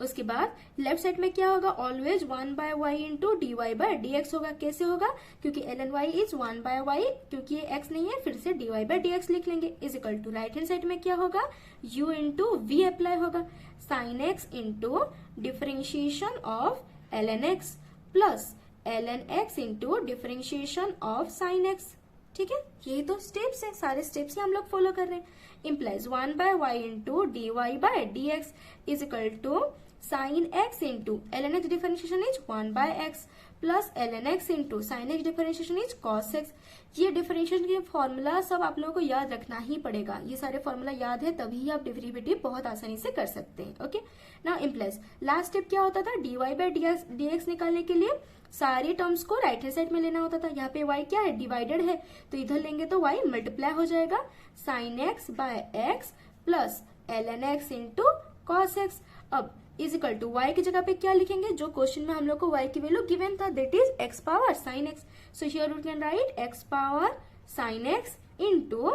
उसके बाद लेफ्ट साइड में क्या होगा, always 1 by y into dy by dx होगा। कैसे होगा, क्योंकि ln y is 1 by y, क्योंकि ये x नहीं है, फिर से dy by dx लिख लेंगे, is equal to right hand side में क्या होगा, u इंटू v अप्लाई होगा, sin x into differentiation of ln x plus ln x into differentiation of sin x। ठीक है, ये तो स्टेप्स हैं, सारे स्टेप्स ही हम लोग फॉलो कर रहे हैं। Implies 1 by y into dy by dx is equal to sin x into ln x differentiation is 1 by x plus ln x into sin x differentiation is cos x। ये differentiation के formula सब आप लोगों को याद रखना ही पड़ेगा, ये सारे फॉर्मूला याद है तभी आप डेरिवेटिव बहुत आसानी से कर सकते हैं। Okay, now implies last step क्या होता था, dy by dx निकालने के लिए सारे टर्म्स को राइट हैंड साइड में लेना होता था। यहाँ पे y क्या है, डिवाइडेड है, तो इधर लेंगे तो y मल्टीप्लाई हो जाएगा, sin x by x plus ln x into cos x। अब इज इक्वल टू y की जगह पे क्या लिखेंगे, जो क्वेश्चन में हम लोग को y की वैल्यू गिवन था, that is x power sin x। So here we can write x power sin x into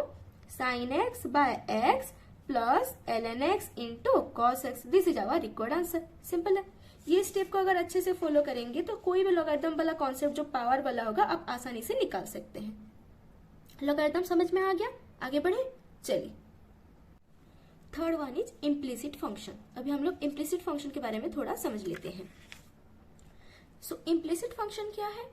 sin x by x plus ln x into cos x। This is our required answer. Simple है। ये step को अगर अच्छे से follow करेंगे तो कोई भी लॉगरिथम वाला कॉन्सेप्ट जो पावर वाला होगा आप आसानी से निकाल सकते हैं। लॉगरिथम समझ में आ गया, आगे बढ़े चलिए। Third one is implicit function. अभी हम लोग इम्प्लिसिट फंक्शन के बारे में थोड़ा समझ लेते हैं। सो इम्प्लिसिट फंक्शन क्या है,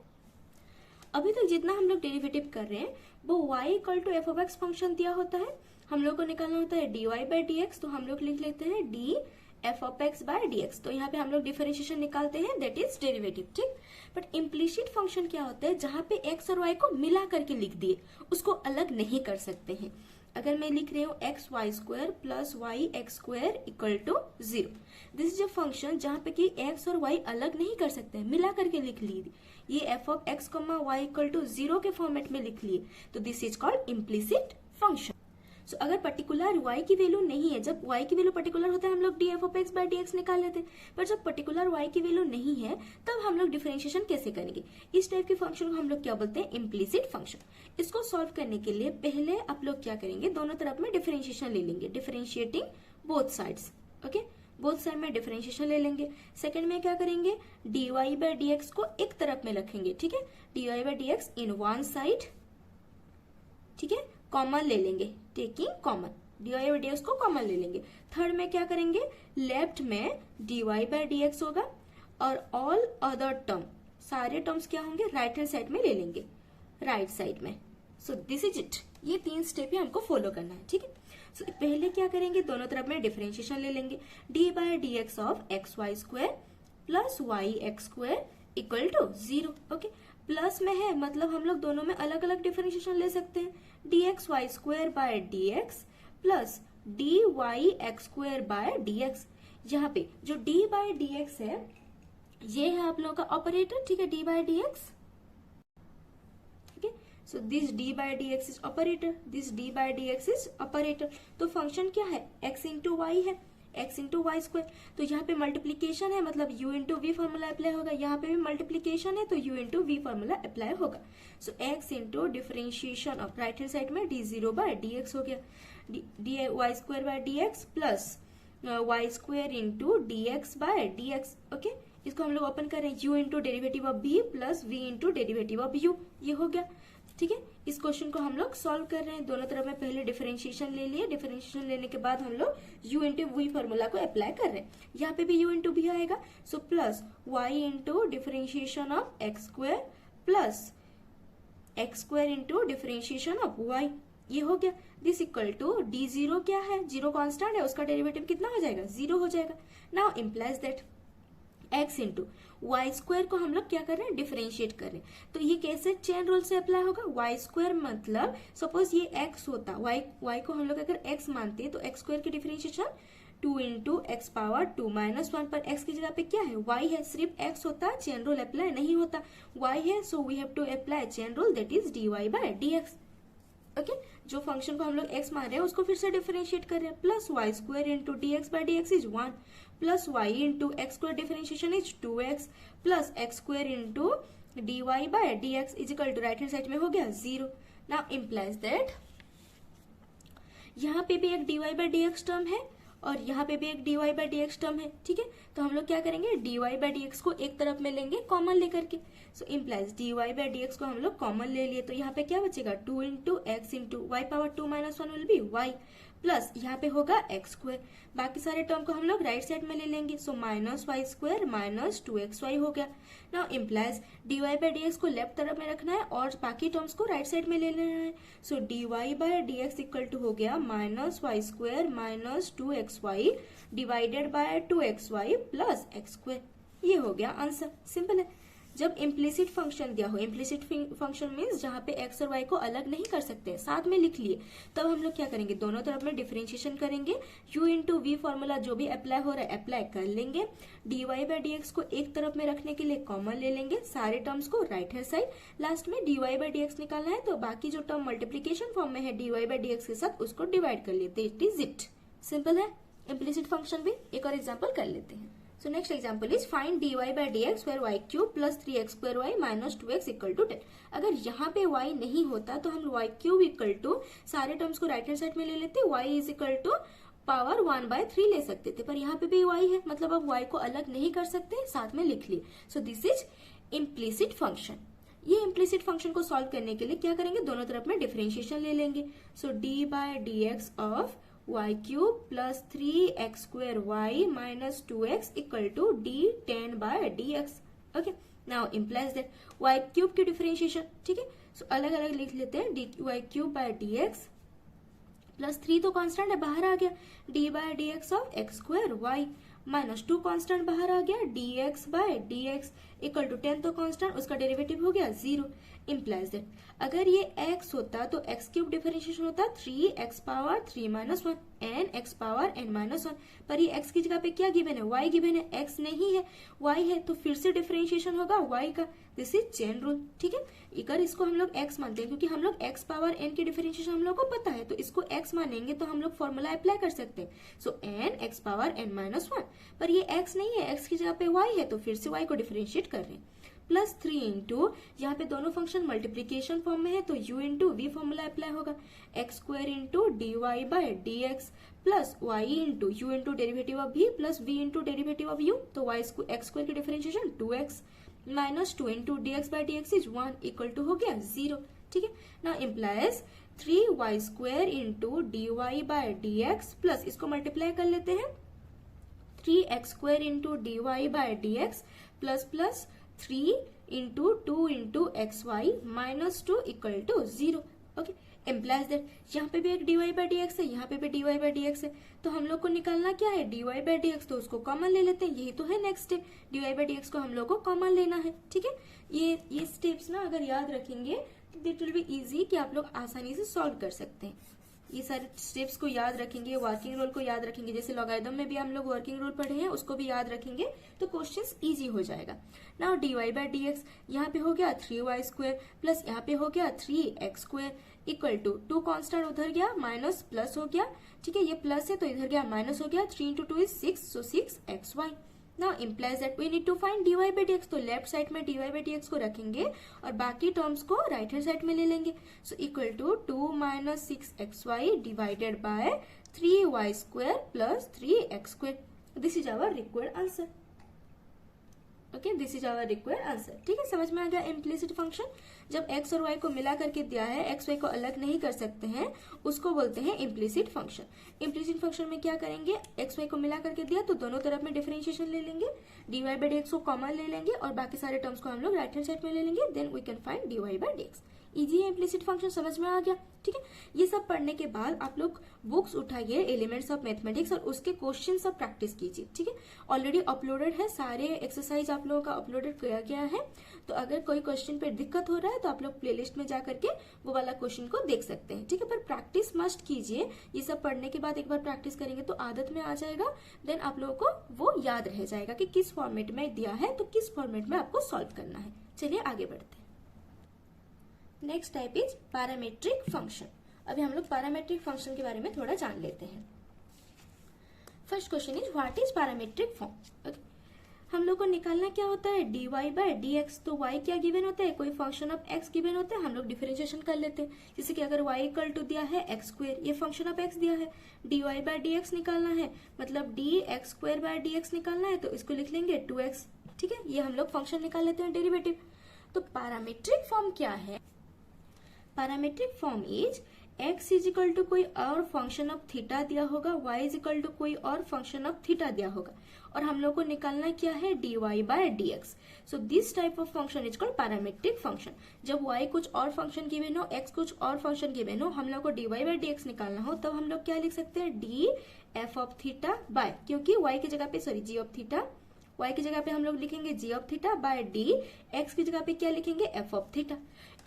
अभी तक जितना हम लोग डेरिवेटिव कर रहे हैं वो y equal to f of x function दिया होता है, हम लोग को निकालना होता है dy बाई dx, तो हम लोग लिख लेते हैं d f of x by dx। तो यहाँ पे हम लोग डिफरेंशिएशन निकालते हैं, दैट इज डेरिवेटिव। ठीक, बट इम्प्लिसिट फंक्शन क्या होता है, जहां पे x और y को मिला करके लिख दिए, उसको अलग नहीं कर सकते हैं। अगर मैं लिख रही हूँ x y square plus y x square equal to 0, this is a function जहां पे कि x और y अलग नहीं कर सकते हैं, मिला करके लिख ली। ये f of x comma y equal to 0 के फॉर्मेट में लिख लिए, तो this is called implicit function. So अगर पर्टिकुलर y की वैल्यू नहीं है, जब y की वैल्यू पर्टिकुलर होता है हम लोग df of x by dx निकाल लेते हैं, पर जब पर्टिकुलर y की वैल्यू नहीं है तब हम लोग डिफरेंशिएशन कैसे करेंगे। इस टाइप के फंक्शन को हम लोग क्या बोलते हैं, इम्प्लिसिट फंक्शन। इसको सॉल्व करने के लिए पहले आप लोग क्या करेंगे, दोनों तरफ में डिफरेंशिएशन ले लेंगे, differentiating both sides. Okay, both side में डिफरेंशिएशन ले लेंगे। सेकंड में क्या करेंगे, dy बाय dx को एक तरफ में रखेंगे। ठीक है, dy by dx in one side, ठीक है, कॉमन ले लेंगे, taking common, dy by dx को कॉमन ले लेंगे। थर्ड में क्या करेंगे, लेफ्ट में dy बाई dx होगा और ऑल अदर टर्म, सारे टर्म्स क्या होंगे राइट हैंड साइड में ले लेंगे, राइट साइड में। सो दिस इज इट। ये 3 स्टेप ही हमको फॉलो करना है, ठीक है। सो पहले क्या करेंगे, दोनों तरफ में डिफरेंशिएशन ले लेंगे। D by D x of x y square plus y x square equal to 0। Okay, plus में है मतलब हम लोग दोनों में अलग अलग डिफरेंशिएशन ले सकते हैं। D x y square by D x plus d y x square by D x. यहाँ पे जो डी बाय डी एक्स है ये है आप लोगों का ऑपरेटर, ठीक है, d by D x. So this d by dx is operator, this d by dx is operator। तो फंक्शन क्या है, x इंटू वाई है, x इंटू वाई स्क्वायर। तो यहाँ पे मल्टीप्लीकेशन है मतलब u into v formula apply होगा, यहाँ पे भी मल्टीप्लीकेशन है तो u into v formula apply होगा। So x into differentiation of right hand side में d zero by D x हो गया, d y square by D x plus y square into D x by D x. Okay, इसको हम लोग open कर रहे हैं, u into derivative of b plus v into derivative of u, ये हो गया, ठीक है। इस क्वेश्चन को हम लोग सॉल्व कर रहे हैं, दोनों तरफ में पहले डिफरेंशिएशन ले लिए, डिफरेंशिएशन लेने के बाद हम लोग u इंटू वी फॉर्मूला को अप्लाई कर रहे हैं। यहाँ पे भी u इंटू भी आएगा, so plus y into differentiation of x square plus x square into differentiation of y, ये हो गया। This equal to d zero क्या है, जीरो कांस्टेंट है, उसका डेरिवेटिव कितना हो जाएगा, 0 हो जाएगा। Now implies that x into y square को हम लोग क्या कर रहे हैं, डिफरेंशिएट कर रहे हैं। तो ये कैसे चेन रूल से अप्लाई होगा, वाई स्क्वायर मतलब सपोज ये x होता, y को हम लोग अगर x मानते हैं तो x स्क्वायर की differentiation 2 into x power 2 minus 1, पर x की जगह पे क्या है, y है, सिर्फ x होता, चेन रूल अप्लाई नहीं होता, y है, so we have to apply chain rule, that is d Y by D x. Okay, जो फंक्शन को हम लोग x मान रहे हैं उसको फिर से डिफरेंशिएट कर रहे हैं, plus y square into D x by D x is 1 plus y into x square differentiation is 2x plus x square into d Y by D x is equal to right hand side में हो गया 0। Now implies that यहाँ पे भी एक d Y by D x term है और यहाँ पे भी एक d Y by D x term है, ठीक है। तो हम लोग क्या करेंगे, d Y by D x को एक तरफ में लेंगे कॉमन लेकर के, so implies d Y by D x को हम लोग कॉमन ले लिए, तो यहाँ पे क्या बचेगा, 2 into x into y power 2 minus 1 will be y plus यहाँ पे होगा एक्स स्क्वायर। बाकी सारे टर्म को हम लोग राइट साइड में ले लेंगे, so minus y square minus 2xy हो गया। Now implies d Y by D x को लेफ्ट तरफ में रखना है और बाकी टर्म्स को राइट साइड में ले लेना है, so d Y by D x equal to हो गया minus y square minus 2xy divided by 2xy plus x square, ये हो गया आंसर। सिंपल है। जब इम्प्लिसिट फंक्शन दिया हो, इम्प्लिसिट फंक्शन मीन्स जहाँ पे x और y को अलग नहीं कर सकते, साथ में लिख लिए, तब हम लोग क्या करेंगे, दोनों तरफ में डिफरेंशिएशन करेंगे, u इंटू वी फॉर्मूला जो भी अप्लाई हो रहा है अप्लाई कर लेंगे, d Y by D x को एक तरफ में रखने के लिए कॉमन ले लेंगे, सारे टर्म्स को राइट हैंड साइड, लास्ट में d Y by D x निकालना है तो बाकी जो टर्म मल्टीप्लीकेशन फॉर्म में है D Y by D x के साथ उसको डिवाइड कर लेते, इट इज इट। सिंपल है। इम्प्लिसिट फंक्शन भी एक और एग्जाम्पल कर लेते हैं। So next example is find dy by dx where y cube plus 3x square y minus 2x equal to 10। अगर यहाँ पे y नहीं होता तो हम y cube equal to सारे टर्म्स को राइट हैंड साइड में ले लेते, y is equal to power 1/3 ले सकते थे, पर यहाँ पे भी y है मतलब अब y को अलग नहीं कर सकते, साथ में लिख लिए। सो दिस इज इम्प्लिसिट फंक्शन। ये इम्प्लिसिट फंक्शन को सॉल्व करने के लिए क्या करेंगे, दोनों तरफ में डिफरेंशिएशन ले लेंगे, so d by D x of y cube plus 3x square y minus 2x equal to d10 by dx। Okay, now implies that y cube की डिफरेंशिएशन, ठीक है, सो अलग अलग लिख लेते हैं, dy cube by dx plus 3 तो कांस्टेंट है बाहर आ गया, d by dx of x square y minus 2 constant बाहर आ गया, dx by dx equal to 10 तो कांस्टेंट, उसका डेरिवेटिव हो गया 0। इम्प्लाइज दैट अगर ये x होता तो x क्यूब डिफरेंशिएशन होता 3x power 3 minus 1 n x power n minus 1, पर ये x की जगह पे क्या गिवन है, y गिवन है, x नहीं है y है, तो फिर से डिफरेंशिएशन होगा y का, दिस इज चेन रूल, ठीक है। अगर इसको हम लोग x मानते हैं क्योंकि हम लोग x पावर n की डिफरेंशिएशन हम लोग को पता है, तो इसको x मानेंगे तो हम लोग फॉर्मूला अप्लाई कर सकते हैं, सो n x power n minus 1, पर ये x नहीं है, x की जगह पे y है, तो फिर से y को डिफरेंशिएट कर रहे हैं, प्लस 3 इंटू यहाँ पे दोनों फंक्शन मल्टीप्लीकेशन फॉर्म में है तो u into v formula apply होगा, x square into d Y by D x plus y into u into derivative of v plus v into derivative of u, तो y x square की differentiation 2x minus 2 into D x by D x is 1 equal to हो गया 0, ठीक है। Now implies 3y square into d Y by D x plus इसको multiply कर लेते हैं 3x square into d Y by D x plus plus 3 into 2 into x y minus 2 equal to 0। Okay, implies that यहाँ पे भी एक dy by d x है, यहाँ पे भी dy बाई डी एक्स है, तो हम लोग को निकालना क्या है, dy बाई डी एक्स, तो उसको कॉमन ले लेते हैं, यही तो है next step, dy by d x को हम लोग को कॉमन लेना है। ठीक है, ये स्टेप्स ना अगर याद रखेंगे तो इट विल बी इजी कि आप लोग आसानी से सॉल्व कर सकते हैं। ये सारे स्टेप्स को याद रखेंगे, वर्किंग रूल को याद रखेंगे, जैसे लॉगरिथम में भी हम लोग वर्किंग रूल पढ़े हैं, उसको भी याद रखेंगे तो क्वेश्चंस इजी हो जाएगा। Now dy by d x, यहाँ पे हो गया 3y स्क्वायर प्लस यहाँ पे हो गया 3x square equal to 2 constant उधर गया माइनस प्लस हो गया। ठीक है, ये प्लस है तो इधर गया माइनस हो गया, 3 into 2 is 6, so 6xy। Now implies that we need to find dy by d x, तो लेफ्ट साइड में dy बाई डी एक्स को रखेंगे और बाकी टर्म्स को राइट हैंड साइड में ले लेंगे। So equal to 2 minus 6xy divided by 3y square plus 3x square. This is our required answer. Okay, this is our required answer. ठीक है, समझ में आ गया इम्प्लिसिट फंक्शन। जब x और y को मिला करके दिया है, x y को अलग नहीं कर सकते हैं, उसको बोलते हैं इम्प्लिसिट फंक्शन। इम्प्लिसिट फंक्शन में क्या करेंगे, x y को मिला करके दिया तो दोनों तरफ में डिफरेंशिएशन ले लेंगे, dy बाई डी एक्स को कॉमन ले लेंगे और बाकी सारे टर्म्स को हम लोग राइट हैंड साइड में ले लेंगे, then we can find dy by d x. Easy है इम्प्लिसिट फंक्शन, समझ में आ गया। ठीक है, ये सब पढ़ने के बाद आप लोग बुक्स उठाइए एलिमेंट्स ऑफ मैथमेटिक्स और उसके क्वेश्चन सब प्रैक्टिस कीजिए। ठीक है, ऑलरेडी अपलोडेड है, सारे एक्सरसाइज आप लोगों का अपलोडेड किया गया है, तो अगर कोई क्वेश्चन पे दिक्कत हो रहा है तो आप लोग प्लेलिस्ट में जा करके वो वाला क्वेश्चन को देख सकते हैं। ठीक है, पर प्रैक्टिस मस्ट कीजिए, ये सब पढ़ने के बाद एक बार प्रैक्टिस करेंगे तो आदत में आ जाएगा, देन आप लोगों को वो याद रह जाएगा कि किस फॉर्मेट में दिया है तो किस फॉर्मेट में आपको सॉल्व करना है। चलिए आगे बढ़ते हैं। Next type is parametric function. अभी हम लोग पैरामेट्रिक फंक्शन के बारे में थोड़ा जान लेते हैं। First question is what is parametric form. Okay, हम लोग को निकालना क्या होता है, dy बाई डी एक्स। तो y क्या गिवन होता है, कोई फंक्शन ऑफ x गिवन होता है, हम लोग डिफरेंशिएशन कर लेते हैं। जैसे कि अगर y इक्वल टू दिया है x स्क्वायर, ये फंक्शन ऑफ x दिया है, dy बाई डी एक्स निकालना है, मतलब dx square by d x निकालना है, तो इसको लिख लेंगे 2x। ठीक है, ये हम लोग फंक्शन निकाल लेते हैं डेरिवेटिव। तो पैरामेट्रिक फॉर्म क्या है, parametric form is x is equal to कोई और फंक्शन ऑफ थीटा दिया होगा, y इज इक्वल टू कोई और फंक्शन ऑफ थीटा दिया होगा, और हम लोग को निकालना क्या है, dy by D x. So this type of function is called parametric function. जब y कुछ और फंक्शन गिवन हो, x कुछ और फंक्शन गिवन हो, हम लोग को dy बाय डी एक्स निकालना हो, तब हम लोग क्या लिख सकते हैं, D F of theta by, क्योंकि y की जगह पे sorry G of theta, y की जगह पे हम लोग लिखेंगे g of theta by D, x की जगह पे क्या लिखेंगे, f of theta.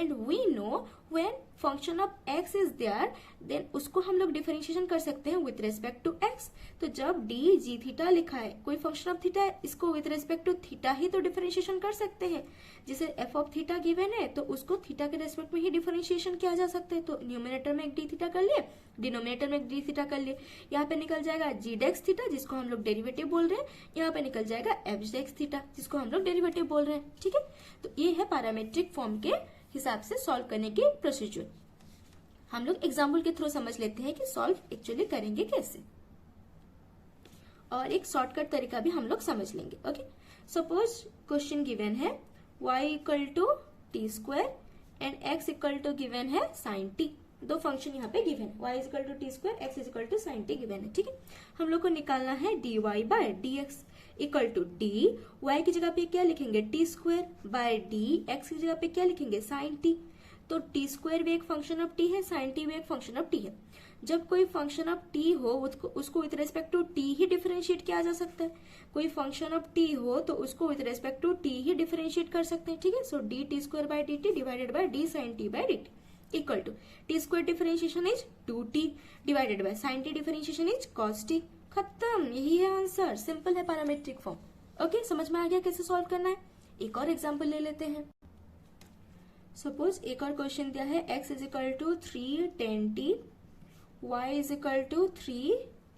And we know when function of x is there, then उसको हम लोग डिफरेंशिएशन कर सकते हैं विथ रेस्पेक्ट टू x। तो जब डी जी थीटा लिखा है, कोई फंक्शन ऑफ थीटा है, इसको विथ रेस्पेक्ट टू थीटा ही तो डिफरेंशिएशन कर सकते हैं। जैसे f ऑफ थीटा गिवन है तो उसको थीटा के रेस्पेक्ट में ही डिफरेंशिएशन किया जा सकता है। तो न्यूमरेटर में एक डी थीटा कर लिए, डिनोमिनेटर में एक डी थीटा कर लिए, यहाँ पे निकल जाएगा जी डेक्स थीटा जिसको हम लोग डेरिवेटिव बोल रहे हैं, यहाँ पे निकल जाएगा एफ डेक्स थीटा जिसको हम लोग डेरिवेटिव बोल रहे हैं। ठीक है, तो ये है पैरामेट्रिक फॉर्म के हिसाब से सॉल्व करने की प्रोसीजर। हम लोग एग्जाम्पल के थ्रू समझ लेते हैं कि सॉल्व एक्चुअली करेंगे कैसे, और एक शॉर्टकट तरीका भी हम लोग समझ लेंगे। ओके, सपोज क्वेश्चन गिवन है y equal to T square and x equal to given है साइन टी। दो फंक्शन यहाँ पे गिवन है, y is equal to T square, x is equal to sine T given है। ठीक है, हम लोग को निकालना है dy by D x equal to D, y की जगह पे क्या लिखेंगे, T square by D, x की जगह पे क्या लिखेंगे, साइन टी। तो टी स्क्वायर भी एक फंक्शन ऑफ टी है, साइन टी भी एक फंक्शन ऑफ टी है। जब कोई फंक्शन ऑफ टी हो उसको विथ रेस्पेक्ट टू टी ही डिफरेंशिएट किया जा सकता है। कोई फंक्शन ऑफ टी हो तो उसको विथ रेस्पेक्ट टू टी ही डिफरेंशिएट कर सकते हैं। ठीक है, so d T square by D t divided by D sine t by D t equal to T square differentiation is 2t divided by sine t differentiation is cos t। खत्म, यही है answer, simple है parametric form. Okay, समझ में आ गया कैसे solve करना है। एक और एग्जांपल ले लेते हैं। सपोज एक और क्वेश्चन दिया है x is equal to 3 tan t, y is equal to 3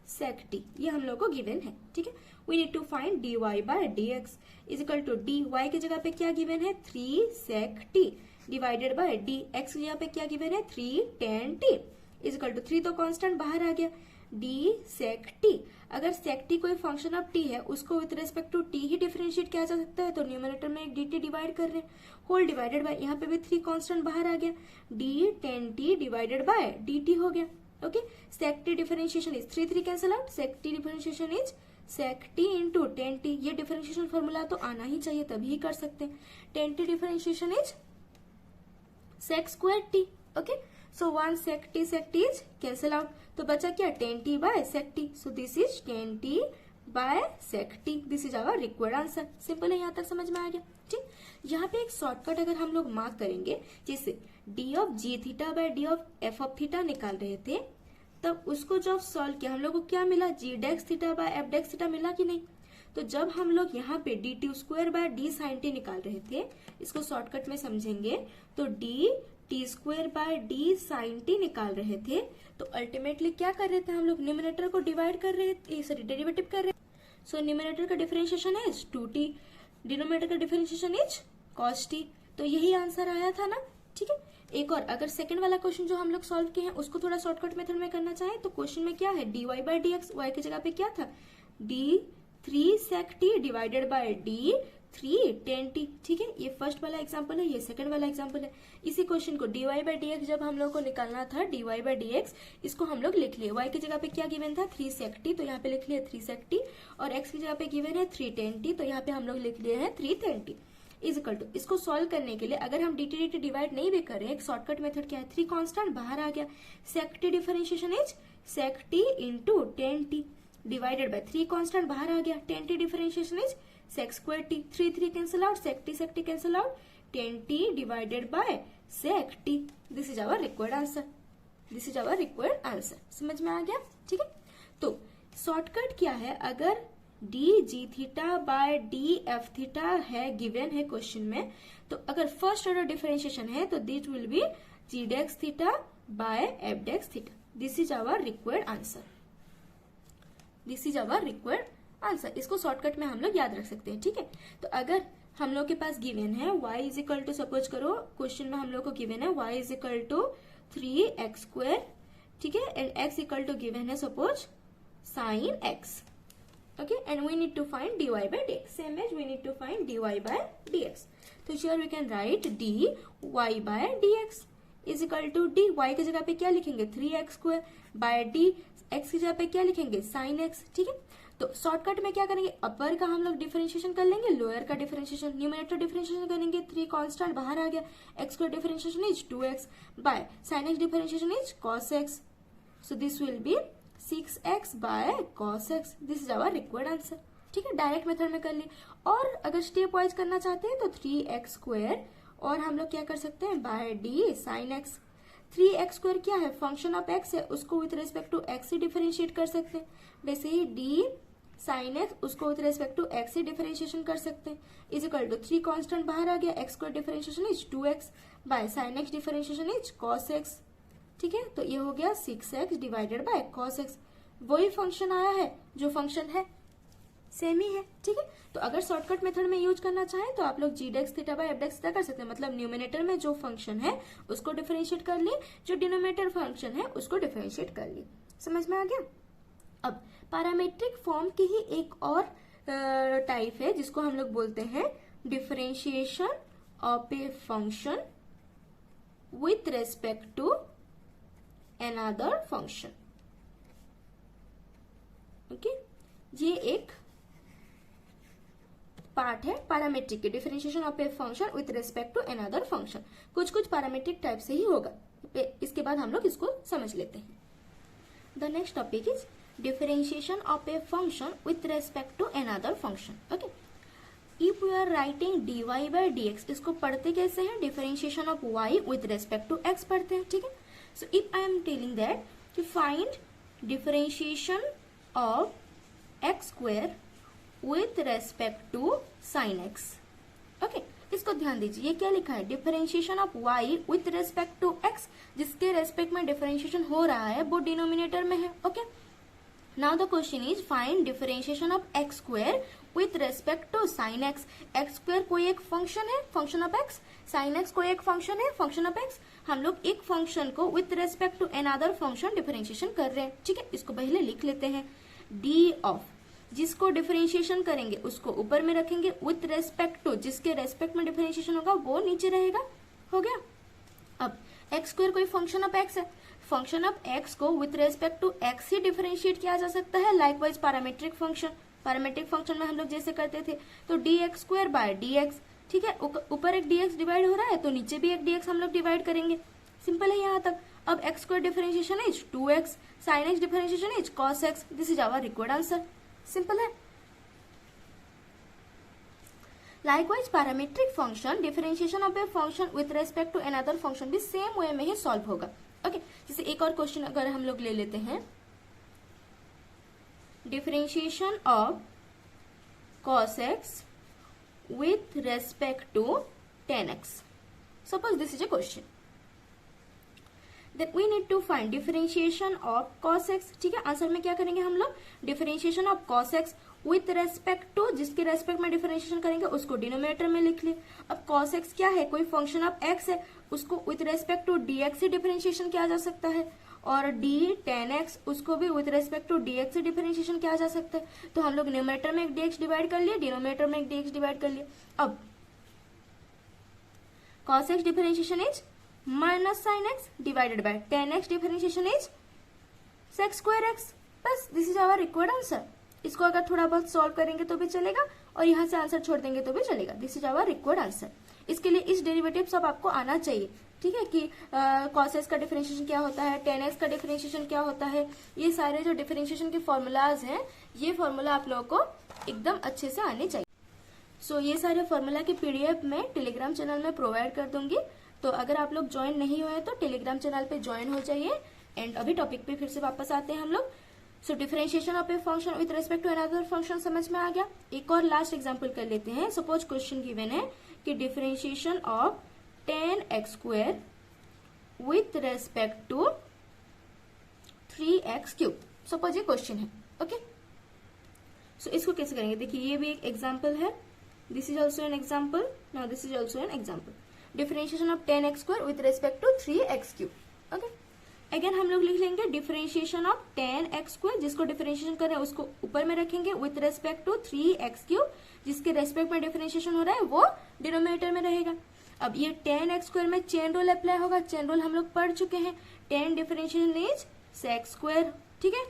sec t, ये हम लोग को गिवन है। ठीक है, we need to find dy by D x is equal to D, y की जगह पे क्या गिवन है, 3 sec t divided by D, x की जगह पे क्या गिवन है, 3 tan t is equal to 3 तो कांस्टेंट बाहर आ गया, डी सेक टी। अगर सेक टी कोई फंक्शन ऑफ टी है, उसको विथ रेस्पेक्ट टू टी ही डिफरेंशिएट किया जा सकता है। तो न्यूमरेटर में एक डी टी डिवाइड कर रहे हैं, होल डिवाइडेड बाय, यहाँ पे भी 3 कांस्टेंट बाहर आ गया, D tan T divided by D T हो गया। Okay, sec T differentiation is 3 cancel out, sec T differentiation is sec T into tan T. ये डिफरेंशिएशन फॉर्मूला तो आना ही चाहिए तभी ही कर सकते हैं। Tan T differentiation is sec square T. Okay, so 1 sec t is cancel out, तो बचा क्या 10t by sec t, so this is 10t by sec t, this is our required answer. Simple है, यहाँ तक समझ में आ गया। ठीक, यहाँ पे एक शॉर्टकट अगर हम लोग मार्क करेंगे, जैसे d of g theta by d of f of theta निकाल रहे थे, तब उसको जब सॉल्व किया हम लोग को क्या मिला, g dash theta by f dash theta मिला कि नहीं। तो जब हम लोग यहाँ पे D T square by D sine T निकाल रहे थे, इसको शॉर्टकट में समझेंगे तो D T square by D sine T निकाल रहे थे, तो अल्टीमेटली क्या कर रहे थे हम लोग, न्यूमरेटर को डिवाइड कर रहे थे, सॉरी डेरिवेटिव कर रहे थे। सो न्यूमरेटर का डिफरेंशिएशन इज 2t, डिनोमिनेटर का डिफरेंशिएशन इज cos t, तो यही आंसर आया था ना। ठीक है, एक और अगर सेकंड वाला क्वेश्चन जो हम लोग सॉल्व किए हैं उसको थोड़ा शॉर्टकट मेथड में करना चाहें, तो क्वेश्चन में क्या है, D Y by D x, Y की जगह पे क्या था, D 3 sec t divided by D 3 10t। ठीक है, ये फर्स्ट वाला एग्जांपल है, ये सेकंड वाला एग्जांपल है। इसी क्वेश्चन को dy बाय dx जब हम लोग को निकालना था, dy बाय dx, इसको हम लोग लिख लिए, y की जगह पे क्या गिवन था 3 sec t, तो यहाँ पे लिख लिए 3 sec t, और x की जगह पे गिवन है 3 10t, तो यहाँ पे हम लोग लिख लिए हैं 3 10t इज इक्वल टू, इसको सॉल्व करने के लिए अगर हम dt dt डिवाइड नहीं भी करें, एक शॉर्टकट मेथड क्या है, 3 कांस्टेंट बाहर आ गया, sec t differentiation is sec t into 10t divided by 3 constant बाहर आ गया, 10t differentiation is sec square t, 3 cancel out, sec t cancel out, 10t divided by sec t, this is our required answer, this is our required answer. समझ में आ गया। ठीक है, तो शॉर्टकट क्या है, अगर D G theta by D F theta है गिवन है क्वेश्चन में, तो अगर फर्स्ट ऑर्डर डिफरेंशिएशन है तो that will be G dash theta by F dash theta, this is our required answer, this is our required answer. इसको shortcut में हम लोग याद रख सकते हैं। ठीक है, तो अगर हम लोग के पास गिवन है y is equal to, suppose करो क्वेश्चन में हम लोग को गिवन है y is equal to 3x square, ठीक है, and x equal to given है suppose sine x, okay, and we need to find dy by dx, same as we need to find dy by dx, तो here we can write dy by dx is equal to d, y की जगह पे क्या लिखेंगे 3x square by d, x की जगह पे क्या लिखेंगे sin x। ठीक है, तो शॉर्टकट में क्या करेंगे, अपर का हम लोग डिफरेंशिएशन कर लेंगे, लोअर का डिफरेंशिएशन, न्यूमरेटर डिफरेंशिएशन करेंगे, 3 कांस्टेंट बाहर आ गया, x square differentiation is 2x by sin x differentiation is cos x, so this will be 6x by cos x, this is our required answer. ठीक है, direct method में कर ली, और अगर स्टेप वाइज करना चाहते हैं तो 3x स्क्वायर और हम लोग क्या कर सकते हैं by d sine x, 3x square क्या है, फंक्शन ऑफ x है, उसको विथ रेस्पेक्ट टू x ही डिफरेंशिएट कर सकते हैं, वैसे ही d साइन x उसको विथ रेस्पेक्ट टू x ही डिफरेंशिएशन कर सकते हैं, इज इक्वल टू 3 कांस्टेंट बाहर आ गया, x square differentiation is 2x by sine x differentiation is cos x। ठीक है, तो ये हो गया 6x divided by cos x, वही फंक्शन आया है जो फंक्शन है, सेम ही है। ठीक है, तो अगर शॉर्टकट मेथड में यूज करना चाहें तो आप लोग g dash theta by F dash theta कर सकते हैं, मतलब न्यूमिनेटर में जो फंक्शन है उसको डिफरेंशिएट कर लिए, जो डिनोमिनेटर फंक्शन है उसको डिफरेंशिएट कर लिए। समझ में आ गया। अब पैरामीट्रिक फॉर्म की ही एक और टाइप है जिसको हम लोग बोलते हैं differentiation of a function with respect to another function। Okay, ये एक पार्ट है पैरामीट्रिक के, differentiation of a function with respect to another function. कुछ कुछ पैरामीट्रिक टाइप से ही होगा, इसके बाद हम लोग इसको समझ लेते हैं। The next topic is differentiation of a function with respect to another function. Okay, if we are writing dy by dx, इसको पढ़ते कैसे हैं, differentiation of y with respect to x पढ़ते हैं। ठीक है, so if I am telling that to find differentiation of x square with respect to sin x, okay, इसको ध्यान दीजिए, ये क्या लिखा है, differentiation of y with respect to x, जिसके रेस्पेक्ट में डिफरेंशिएशन हो रहा है वो डिनोमिनेटर में है। Okay, now the question is find differentiation of x square with respect to sine x। x square कोई एक फंक्शन है, function of x, sine x कोई एक फंक्शन है, फंक्शन ऑफ x, हम लोग एक फंक्शन को with respect to another function differentiation कर रहे हैं। ठीक है, इसको पहले लिख लेते हैं, डी ऑफ, जिसको डिफरेंशिएशन करेंगे उसको ऊपर में रखेंगे, विथ रेस्पेक्ट टू, जिसके रेस्पेक्ट में डिफरेंशिएशन होगा वो नीचे रहेगा। हो गया। अब एक्स स्क्वायर कोई फंक्शन ऑफ एक्स है, फंक्शन ऑफ एक्स को विथ रेस्पेक्ट टू एक्स ही डिफरेंशिएट किया जा सकता है। Likewise parametric function, parametric function में हम लोग जैसे करते थे, तो D x square by D X. ठीक है, ऊपर एक dx डिवाइड हो रहा है तो नीचे भी एक dx हम लोग डिवाइड करेंगे। सिंपल है यहाँ तक। अब X square differentiation is 2x, sine x differentiation is cos x, this is our required answer. Simple है। Likewise, parametric function differentiation of a function with respect to another function भी same way में ही solve होगा। Okay, जैसे एक और question अगर हम लोग ले लेते हैं, differentiation of cos x with respect to tan x. Suppose this is a question. Then we need to find differentiation of cos x. ठीक है, आंसर में क्या करेंगे हम लोग, differentiation of cos x with respect to, जिसके respect में differentiation करेंगे उसको डिनोमिनेटर में लिख लिए। अब cos x क्या है, कोई फंक्शन ऑफ x है, उसको विथ रेस्पेक्ट टू dx से डिफरेंशिएशन किया जा सकता है, और d tan x उसको भी विथ रेस्पेक्ट टू dx से डिफरेंशिएशन किया जा सकता है। तो हम लोग न्यूमरेटर में एक dx डिवाइड कर लिए, डिनोमिनेटर में एक dx डिवाइड कर लिए। अब cos x differentiation is minus sine x divided by tan x differentiation is sec square x। बस this is our required answer. इसको अगर थोड़ा बहुत सॉल्व करेंगे तो भी चलेगा, और यहाँ से आंसर छोड़ देंगे तो भी चलेगा। This is our required answer. इसके लिए इस डेरिवेटिव सब आपको आना चाहिए, ठीक है, कि cos x का डिफरेंशिएशन क्या होता है, tan x का डिफरेंशिएशन क्या होता है, ये सारे जो डिफरेंशिएशन के फॉर्मूलाज हैं, ये फॉर्मूला आप लोगों को एकदम अच्छे से आने चाहिए। सो ये सारे फॉर्मूला के पीडीएफ में टेलीग्राम चैनल में प्रोवाइड कर दूंगी। तो अगर आप लोग ज्वाइन नहीं हुए तो टेलीग्राम चैनल पे ज्वाइन हो जाइए। एंड अभी टॉपिक पे फिर से वापस आते हैं हम लोग। So differentiation of a function with respect to another function समझ में आ गया। एक और लास्ट एग्जांपल कर लेते हैं। सपोज क्वेश्चन गिवन है कि differentiation of tan x square with respect to 3x cube. Suppose ये क्वेश्चन है, ओके। सो इसको कैसे करेंगे, देखिए ये भी एक एग्जाम्पल है, this is also an example, now this is also an example. Differentiation of tan x square with respect to 3x cube, okay. Again हम लोग लिख लेंगे differentiation of tan x square, जिसको डिफरेंशिएशन कर रहे हैं उसको ऊपर में रखेंगे, with respect to 3x cube, जिसके रेस्पेक्ट में डिफरेंशिएशन हो रहा है वो डिनोमिनेटर में रहेगा। अब ये tan x स्क्वायर में चेन रूल अप्लाई होगा, चेन रूल हम लोग पढ़ चुके हैं। tan differentiation is sec square, ठीक है।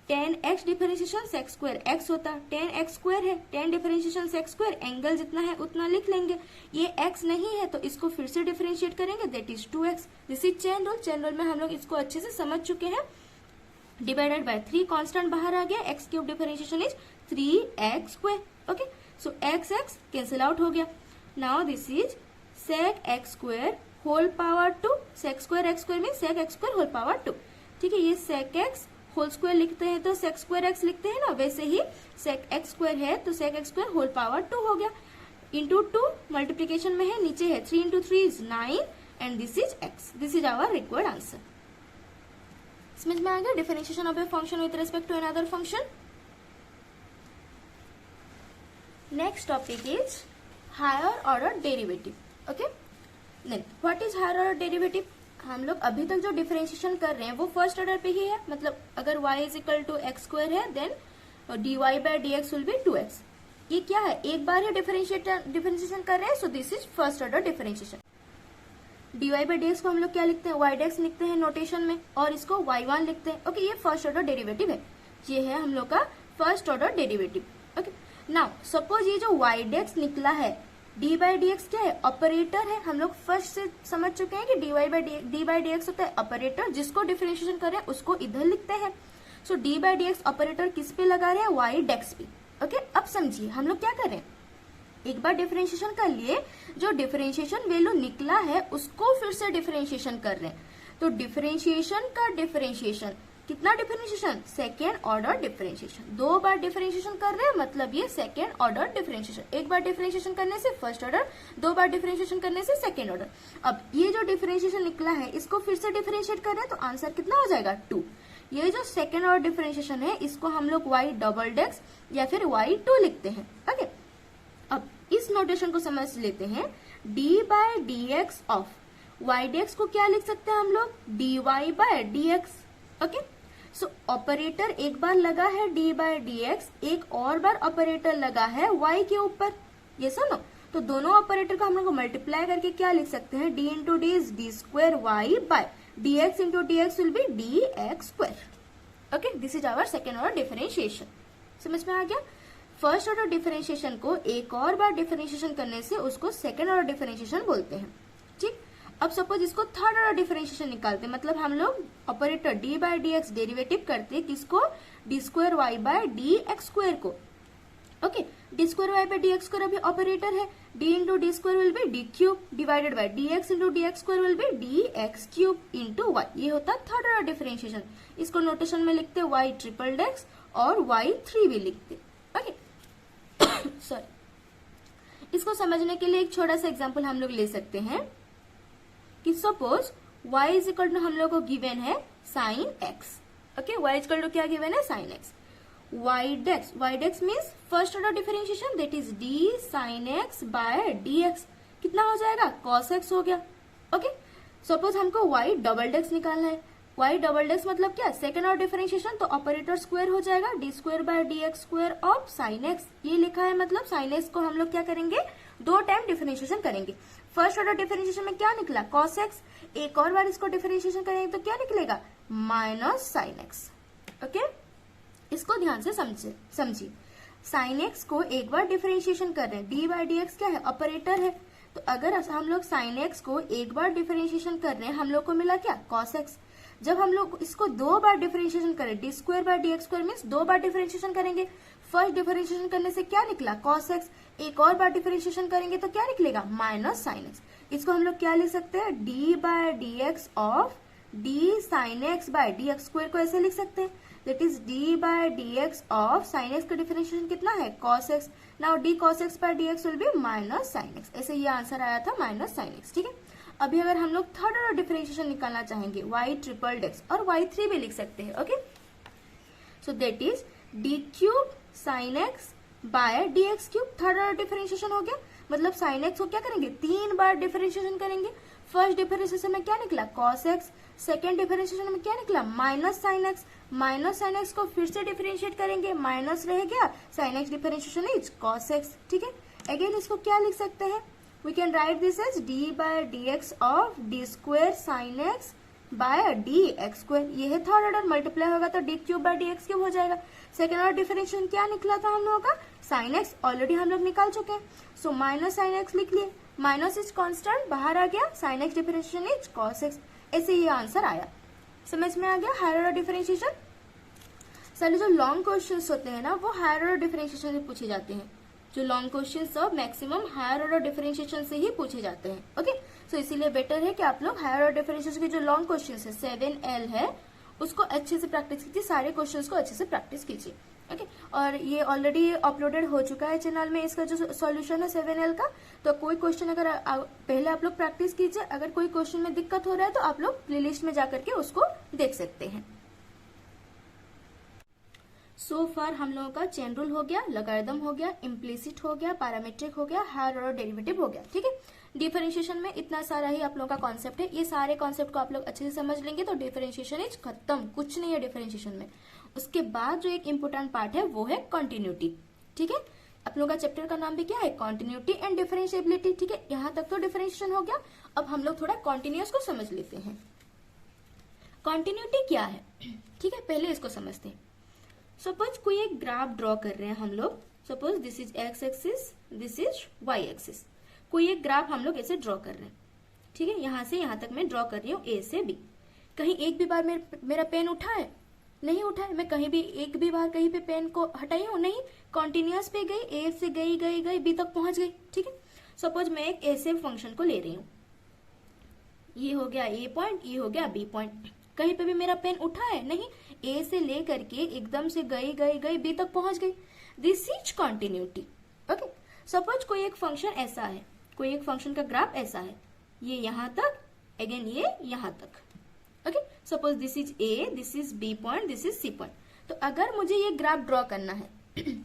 tan x differentiation sec square x होता, tan x स्क्वायर है, tan differentiation sec square, angle जितना है उतना लिख लेंगे। ये x नहीं है तो इसको फिर से डिफरेंशिएट करेंगे, that is 2x। This is chain rule. Chain rule में हम लोग इसको अच्छे से समझ चुके हैं। डिवाइडेड बाय 3 कांस्टेंट बाहर आ गया, x cube differentiation is 3x square, okay. So x cancel out हो गया। Now this is sec x square whole power 2, sec square x square mean sec x square whole power 2, ठीक है। ये sec x whole square लिखते हैं तो sec square x लिखते हैं ना, वैसे ही sec x स्क्वायर है तो sec x square whole power 2 हो गया। इंटू 2 मल्टीप्लीकेशन में है, नीचे है 3 into 3 is 9 and this is x। This is our required answer. समझ में आ गया differentiation of a function with respect to another function. Next topic is higher order derivative, okay. What is higher order derivative, हम लोग अभी तक जो differentiation कर रहे हैं वो फर्स्ट ऑर्डर पे ही है। मतलब अगर y is equal to x square है then dy by dx will be 2x। ये क्या है, एक बार ही डिफरेंशिएशन कर रहे हैं, so this is first order differentiation. dy by dx को हम लोग क्या लिखते हैं, y डेक्स लिखते हैं नोटेशन में, और इसको y1 लिखते हैं, ओके। ये फर्स्ट ऑर्डर डेरिवेटिव है, ये है हम लोग का first order derivative, okay. Now suppose ये जो y डेक्स निकला है, डी बाई डी एक्स क्या है, ऑपरेटर है। हम लोग फर्स्ट से समझ चुके हैं कि डी बाई डी एक्स होता है ऑपरेटर, जिसको डिफरेंशिएशन कर रहे हैं उसको इधर लिखते हैं। So d by d x operator किस पे लगा रहे हैं, वाई डेक्स पे, ओके। अब समझिए हम लोग क्या कर रहे हैं, एक बार डिफरेंशिएशन कर लिए, जो डिफरेंशिएशन वैल्यू निकला है उसको फिर से डिफरेंशिएशन कर रहे हैं। तो डिफरेंशिएशन का डिफरेंशिएशन, कितना डिफरेंशिएशन, सेकेंड ऑर्डर डिफरेंशिएशन। 2 बार डिफरेंशिएशन कर रहे हैं मतलब ये सेकेंड ऑर्डर डिफरेंशिएशन। एक बार डिफरेंशिएशन करने से फर्स्ट ऑर्डर, 2 बार डिफरेंशिएशन करने से सेकेंड ऑर्डर। अब ये जो डिफरेंशिएशन निकला है इसको फिर से डिफरेंशिएट कर रहे हैं तो आंसर कितना हो जाएगा, 2। ये जो सेकेंड ऑर्डर डिफरेंशिएशन है इसको हम लोग y डबल डेक्स या फिर y2 लिखते हैं, ओके। अब इस नोटेशन को समझ लेते हैं, d by D x of y dash को क्या लिख सकते हैं हम लोग, dy by D x, okay. So operator एक बार लगा है d बाय डी एक्स, एक और बार ऑपरेटर लगा है y के ऊपर, ये सुनो। तो दोनों ऑपरेटर को हम लोग मल्टीप्लाई करके क्या लिख सकते हैं, d into D is D square Y by D x into D X will be D x square, okay. This is our second order differentiation. समझ में आ गया। फर्स्ट ऑर्डर डिफरेंशिएशन को एक और बार डिफरेंशिएशन करने से उसको सेकेंड ऑर्डर डिफरेंशिएशन बोलते हैं, ठीक। अब सपोज इसको थर्ड ऑर्डर डिफरेंशिएशन निकालते हैं, मतलब हम लोग operator d by D x derivative करते हैं किसको, d square Y by D x square को। Okay, d square Y by D x square अभी ऑपरेटर है, d into d square will be d cube divided by D x into D x square will be D x cube into y. ये होता है third order differentiation. इसको notation में लिखते हैं y triple x और Y 3 भी लिखते। ओके सॉरी, इसको समझने के लिए एक छोटा सा एग्जांपल हम लोग ले सकते हैं कि suppose y is equal to हम लोग को गिवन है sine x। Okay, y is equal to क्या गिवन है, sine x। y dash means first order differentiation, that is d sine x by dx। कितना हो जाएगा, cos x हो गया। ओके, सपोज हमको y डबल डेक्स निकालना है। y डबल डेक्स मतलब क्या, सेकंड ऑर्डर डिफरेंशिएशन, तो ऑपरेटर स्क्वायर हो जाएगा D square by D x square of sine x. ये लिखा है, मतलब साइन एक्स को हम लोग क्या करेंगे, 2 टाइम डिफरेंशिएशन करेंगे। फर्स्ट ऑर्डर डिफरेंशिएशन में क्या निकला, cos x, एक और बार इसको डिफरेंशिएशन करेंगे तो क्या निकलेगा, माइनस साइन एक्स। ओके, इसको ध्यान से समझिए। साइन एक्स को एक बार डिफरेंशिएशन कर रहे हैं, डी बाय डी एक्स क्या है, ऑपरेटर है। तो अगर हम लोग साइन एक्स को एक बार डिफरेंशिएशन कर रहे हैं, हम लोग को मिला क्या, cos x। जब हम लोग इसको 2 बार डिफरेंशिएशन करें, D square by D x square means 2 bar differentiation करेंगे। फर्स्ट डिफरेंशिएशन करने से क्या निकला, cos x, एक और बार डिफरेंशिएशन करेंगे तो क्या निकलेगा, माइनस साइन एक्स। इसको हम लोग क्या लिख सकते हैं, D by D x of D sine x by D x square को ऐसे लिख सकते हैं, that is D by D x of sine x का डिफरेंशिएशन कितना है, cos x। Now D cos x by D X will be minus sine X. ऐसे ये आंसर आया था, माइनस साइन एक्स। ठीक है, अभी अगर हम लोग थर्ड ऑर्डर डिफरेंशिएशन निकालना चाहेंगे, y ट्रिपल डेक्स और y3 भी लिख सकते हैं। Okay, so that is D cube sine x by D x cube. Third order differentiation हो गया, मतलब साइन एक्स को क्या करेंगे, 3 बार डिफरेंशिएशन करेंगे। फर्स्ट डिफरेंशिएशन में क्या निकला, cos x, सेकेंड डिफरेंशिएशन में क्या निकला, minus sine x. Minus sine X को फिर से डिफरेंशिएट करेंगे, माइनस रह गया, sine x differentiation is cos x। ठीक है, अगेन इसको क्या लिख सकते हैं, we can write this as d by dx of d square sin x by dx square। ये है थर्ड ऑर्डर, मल्टीप्लाई होगा तो d cube by dx cube हो जाएगा। सेकेंड ऑर्डर डिफरेंशिएशन क्या निकला था हम लोगों का, sin x ऑलरेडी हम लोग निकाल चुके हैं, सो माइनस साइन एक्स लिख लिए, माइनस इज कांस्टेंट बाहर आ गया, sin x differentiation is cos x। ऐसे ये आंसर आया। समझ में आ गया हायर ऑर्डर डिफरेंशिएशन। सारे जो लॉन्ग क्वेश्चंस होते हैं ना, वो हायर ऑर्डर डिफरेंशिएशन से पूछे जाते हैं। जो लॉन्ग क्वेश्चन सब मैक्सिमम हायर ऑर्डर डिफरेंशिएशन से ही पूछे जाते हैं। ओके, सो इसीलिए बेटर है कि आप लोग हायर ऑर्डर डिफरेंशिएशन के जो लॉन्ग क्वेश्चन है 7L है, उसको अच्छे से प्रैक्टिस कीजिए, सारे क्वेश्चंस को अच्छे से प्रैक्टिस कीजिए। ओके, और ये ऑलरेडी अपलोडेड हो चुका है चैनल में, इसका जो सॉल्यूशन है 7L का। तो कोई क्वेश्चन अगर पहले आप लोग प्रैक्टिस कीजिए, अगर कोई क्वेश्चन में दिक्कत हो रहा है तो आप लोग प्लेलिस्ट में जाकर के उसको देख सकते हैं। सो फार हम लोगों का चेन रूल हो गया, लॉगरिथम हो गया, इम्प्लिसिट हो गया, पैरामीट्रिक हो गया, हायर ऑर्डर डेरिवेटिव हो गया। ठीक है, डिफरेंशिएशन में इतना सारा ही आप लोगों का कॉन्सेप्ट है। ये सारे कॉन्सेप्ट को आप लोग अच्छे से समझ लेंगे तो डिफरेंशिएशन इज खत्म, कुछ नहीं है डिफरेंशिएशन में। उसके बाद जो एक इम्पोर्टेंट पार्ट है वो है कॉन्टिन्यूटी। ठीक है, आप लोगों का चैप्टर का नाम भी क्या है, कॉन्टिन्यूटी एंड डिफरेंशिएबिलिटी। ठीक है, यहाँ तक तो डिफरेंशिएशन हो गया। अब हम लोग थोड़ा कॉन्टिन्यूअस को समझ लेते हैं। कॉन्टिन्यूटी क्या है, ठीक है, पहले इसको समझते हैं। सपोज कोई एक ग्राफ ड्रॉ कर रहे हैं हम लोग, suppose this is X axis, this is Y axis. कोई एक ग्राफ हम लोग ऐसे ड्रॉ कर रहे हैं। ठीक है, यहां से यहां तक मैं ड्रॉ कर रही हूँ ए से बी। कहीं एक भी बार मेरा पेन उठा है, नहीं उठा है। मैं कहीं भी एक भी बार कहीं पे पेन को हटाई हूँ, नहीं, कॉन्टिन्यूअस पे गई, ए से गई गई गई बी तक पहुंच गई। ठीक है, सपोज मैं एक ऐसे फंक्शन को ले रही हूँ, ये हो गया ए पॉइंट, ये हो गया बी पॉइंट। कहीं पे भी मेरा पेन उठा है, नहीं, ए से ले करके एकदम से गई गई गई बी तक पहुंच गई। This is continuity. Okay, suppose कोई एक फंक्शन ऐसा है, कोई एक फंक्शन का ग्राफ ऐसा है, ये यहां तक, अगेन ये यहां तक। Okay, suppose this is A, this is B point, this is C point. तो अगर मुझे ये ग्राफ ड्रॉ करना है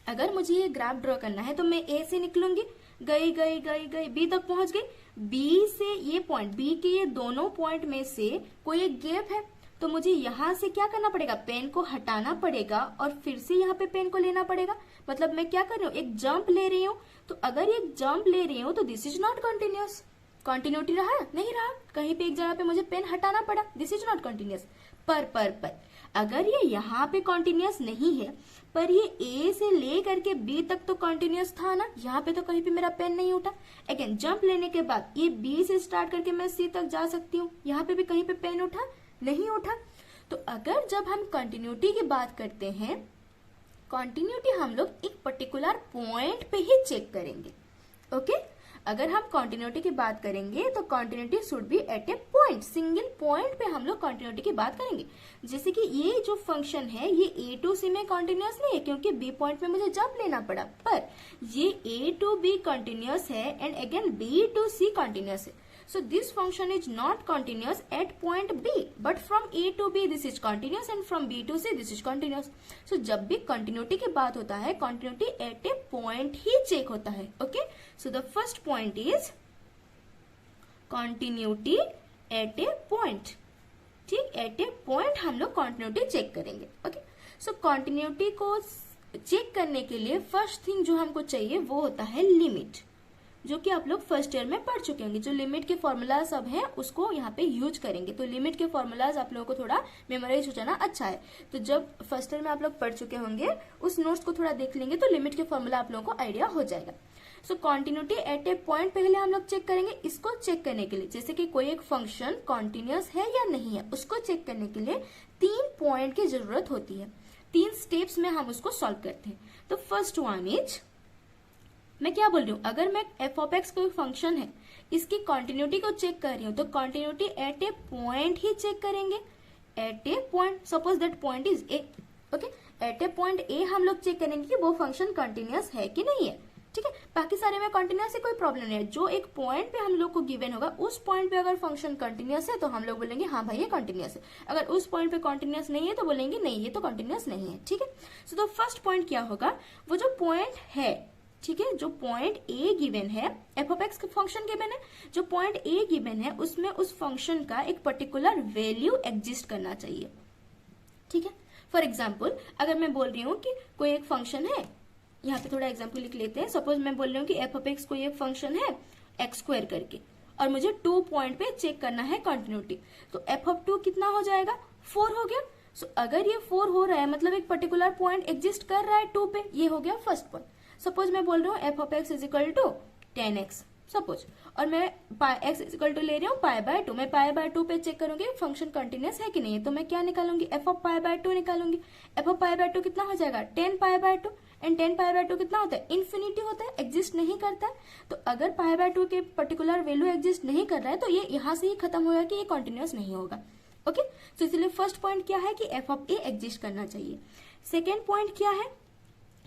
अगर मुझे ये ग्राफ ड्रॉ करना है तो मैं ए से निकलूंगी, गई गई गई गई बी तक पहुंच गई। बी से ये पॉइंट, बी के ये दोनों पॉइंट में से कोई एक गैप है, तो मुझे यहां से क्या करना पड़ेगा, पेन को हटाना पड़ेगा और फिर से यहाँ पे पेन को लेना पड़ेगा। मतलब मैं क्या कर रही हूँ, एक जंप ले रही हूँ। तो अगर एक जंप ले रही हूँ तो this is not continuous. Continuity रहा नहीं रहा, कहीं पे एक जगह पे मुझे पेन हटाना पड़ा, दिस इज नॉट कॉन्टिन्यूस। पर अगर ये यहाँ पे कॉन्टिन्यूस नहीं है पर ये ए से ले करके बी तक तो कॉन्टिन्यूस था ना, यहाँ पे तो कहीं पे मेरा पेन नहीं उठा। अगेन जंप लेने के बाद ये बी से स्टार्ट करके मैं सी तक जा सकती हूँ, यहाँ पे भी कहीं पे पेन उठा नहीं उठा। तो अगर जब हम कंटिन्यूटी की बात करते हैं, कंटिन्यूटी हम लोग एक पर्टिकुलर पॉइंट पे ही चेक करेंगे। ओके अगर हम कंटिन्यूटी की बात करेंगे तो continuity should be at a point, single point पे हम लोग कंटिन्यूटी की बात करेंगे। जैसे कि ये जो फंक्शन है ये ए टू सी में कंटिन्यूस नहीं है क्योंकि बी पॉइंट पे मुझे जंप लेना पड़ा, पर ये ए टू बी कंटिन्यूस है and again B to C continuous है। So this function is not continuous at point B, but from A to B this is continuous and from B to C this is continuous. So जब भी continuity की बात होता है, continuity at a point he check होता है. Okay? So the first point is continuity at a point. ठीक, at a point हम लोग continuity check करेंगे. Okay? So continuity को check करने के लिए first thing जो हमको चाहिए वो होता है limit, जो कि आप लोग फर्स्ट ईयर में पढ़ चुके होंगे। जो लिमिट के फॉर्मूला सब हैं उसको यहाँ पे यूज करेंगे, तो लिमिट के फॉर्मूलाज आप लोगों को थोड़ा मेमोराइज हो जाना अच्छा है। तो जब फर्स्ट ईयर में आप लोग पढ़ चुके होंगे उस नोट्स को थोड़ा देख लेंगे तो लिमिट के फॉर्मूला आप लोगों को आइडिया हो जाएगा। सो कॉन्टिन्यूटी एट ए पॉइंट पहले हम लोग चेक करेंगे। इसको चेक करने के लिए जैसे कि कोई एक फंक्शन कॉन्टिन्यूस है या नहीं है, उसको चेक करने के लिए 3 पॉइंट की जरूरत होती है। 3 स्टेप्स में हम उसको सॉल्व करते हैं। तो फर्स्ट वन इज, मैं क्या बोल रही हूँ, अगर मैं एफ ऑफ एक्स कोई फंक्शन है इसकी कॉन्टिन्यूटी को चेक कर रही हूँ तो कॉन्टिन्यूटी एट ए पॉइंट ही चेक करेंगे। At a point, suppose that point is A. Okay, at a point A हम लोग चेक करेंगे कि वो फंक्शन कंटिन्यूस है कि नहीं है। ठीक है, बाकी सारे में कंटिन्यूस है, कोई प्रॉब्लम नहीं है। जो एक पॉइंट पे हम लोग को गिवन होगा उस पॉइंट पे अगर फंक्शन कंटिन्यूस है तो हम लोग बोलेंगे हाँ भाई ये कंटिन्यूस है। अगर उस पॉइंट पे कंटिन्यूस नहीं है तो बोलेंगे नहीं ये तो कंटिन्यूस नहीं है। ठीक है, सो द फर्स्ट पॉइंट क्या होगा, वो जो पॉइंट है, ठीक है, जो पॉइंट ए गिवन है, एफ ऑफ एक्स का फंक्शन गिवन है, जो पॉइंट ए गिवन है उसमें उस फंक्शन का एक पर्टिकुलर वैल्यू एग्जिस्ट करना चाहिए। ठीक है, फॉर एग्जाम्पल अगर मैं बोल रही हूँ कि कोई एक फंक्शन है, यहाँ पे थोड़ा एग्जाम्पल लिख लेते हैं। सपोज मैं बोल रही हूँ कि एफ ऑफ एक्स कोई एक फंक्शन है एक्स स्क्वायर करके, और मुझे 2 पॉइंट पे चेक करना है कंटिन्यूटी। तो एफ ऑफ 2 कितना हो जाएगा, 4 हो गया। सो अगर ये 4 हो रहा है मतलब एक पर्टिकुलर पॉइंट एग्जिस्ट कर रहा है 2 पे, ये हो गया फर्स्ट पॉइंट। सपोज मैं बोल रही हूँ f of x is equal to 10x suppose, और मैं एक्स इज इक्वल टू ले रही हूँ π/2। मैं π/2 पे चेक करूंगी फंक्शन कंटिन्यूस है कि नहीं है, तो मैं क्या निकालूंगी, एफ ऑफ π/2 निकालूंगी। एफ ऑफ π/2 कितना हो जाएगा, 10π/2, एंड 10π/2 कितना होता है, इन्फिनिटी होता है, एग्जिस्ट नहीं करता है। तो अगर π/2 के पर्टिकुलर वैल्यू एग्जिस्ट नहीं कर रहा है तो ये यहाँ से ही खत्म होगा कि ये कंटिन्यूस नहीं होगा। ओके, तो इसलिए फर्स्ट पॉइंट क्या है कि एफ ऑफ ए एग्जिस्ट करना चाहिए। सेकेंड पॉइंट क्या है,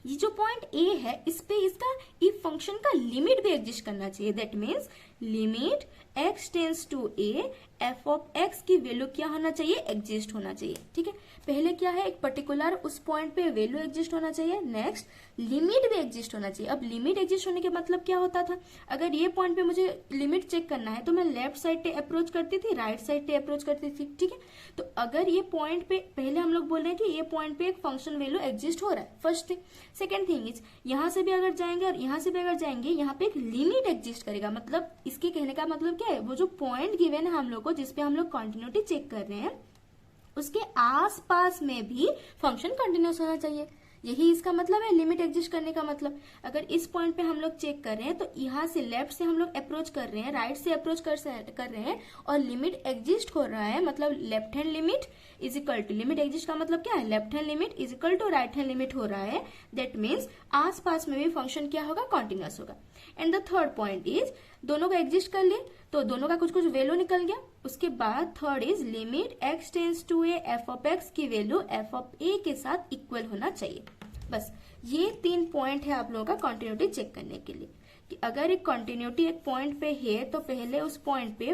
ये जो पॉइंट ए है इस पे इसका इफ फंक्शन का लिमिट भी एग्जिस्ट करना चाहिए। That means limit x tends to a, f of x की वैल्यू क्या होना चाहिए, एग्जिस्ट होना चाहिए। ठीक है, पहले क्या है, एक पर्टिकुलर उस पॉइंट पे वैल्यू एग्जिस्ट होना चाहिए, नेक्स्ट लिमिट भी एग्जिस्ट होना चाहिए। अब लिमिट एग्जिस्ट होने के मतलब क्या होता था, अगर ये पॉइंट पे मुझे लिमिट चेक करना है तो मैं लेफ्ट साइड पे अप्रोच करती थी, राइट साइड पे अप्रोच करती थी। ठीक है, तो अगर ये पॉइंट पे, पहले हम लोग बोल रहे हैं कि ये पॉइंट पे एक फंक्शन वैल्यू एग्जिस्ट हो रहा है, first thing. Second thing is, यहाँ से भी अगर जाएंगे और यहाँ से भी अगर जाएंगे, यहाँ पे एक लिमिट एग्जिस्ट करेगा। मतलब इसके कहने का मतलब क्या है, वो जो पॉइंट गिवन है हम लोग को जिसपे हम लोग कंटिन्यूटी चेक कर रहे हैं उसके आसपास में भी फंक्शन कंटिन्यूस होना चाहिए। यही इसका मतलब है लिमिट एग्जिस्ट करने का मतलब। अगर इस पॉइंट पे हम लोग चेक कर रहे हैं तो यहाँ से लेफ्ट से हम लोग अप्रोच कर रहे हैं, राइट से अप्रोच कर रहे हैं और लिमिट एग्जिस्ट हो रहा है, मतलब left hand limit is equal to, limit exist का मतलब क्या है, left hand limit is equal to right hand limit हो रहा है। दैट मीन्स आसपास में भी फंक्शन क्या होगा, कंटिन्यूस होगा। And the third point is, दोनों को एग्जिस्ट कर लिए तो दोनों का कुछ कुछ वैल्यू निकल गया। उसके बाद third is limit x tends to a, f of x की वैल्यू एफ ऑफ ए के साथ इक्वल होना चाहिए। बस ये 3 पॉइंट है आप लोगों का कंटिन्यूटी चेक करने के लिए, कि अगर एक कंटिन्यूटी एक पॉइंट पे है तो पहले उस पॉइंट पे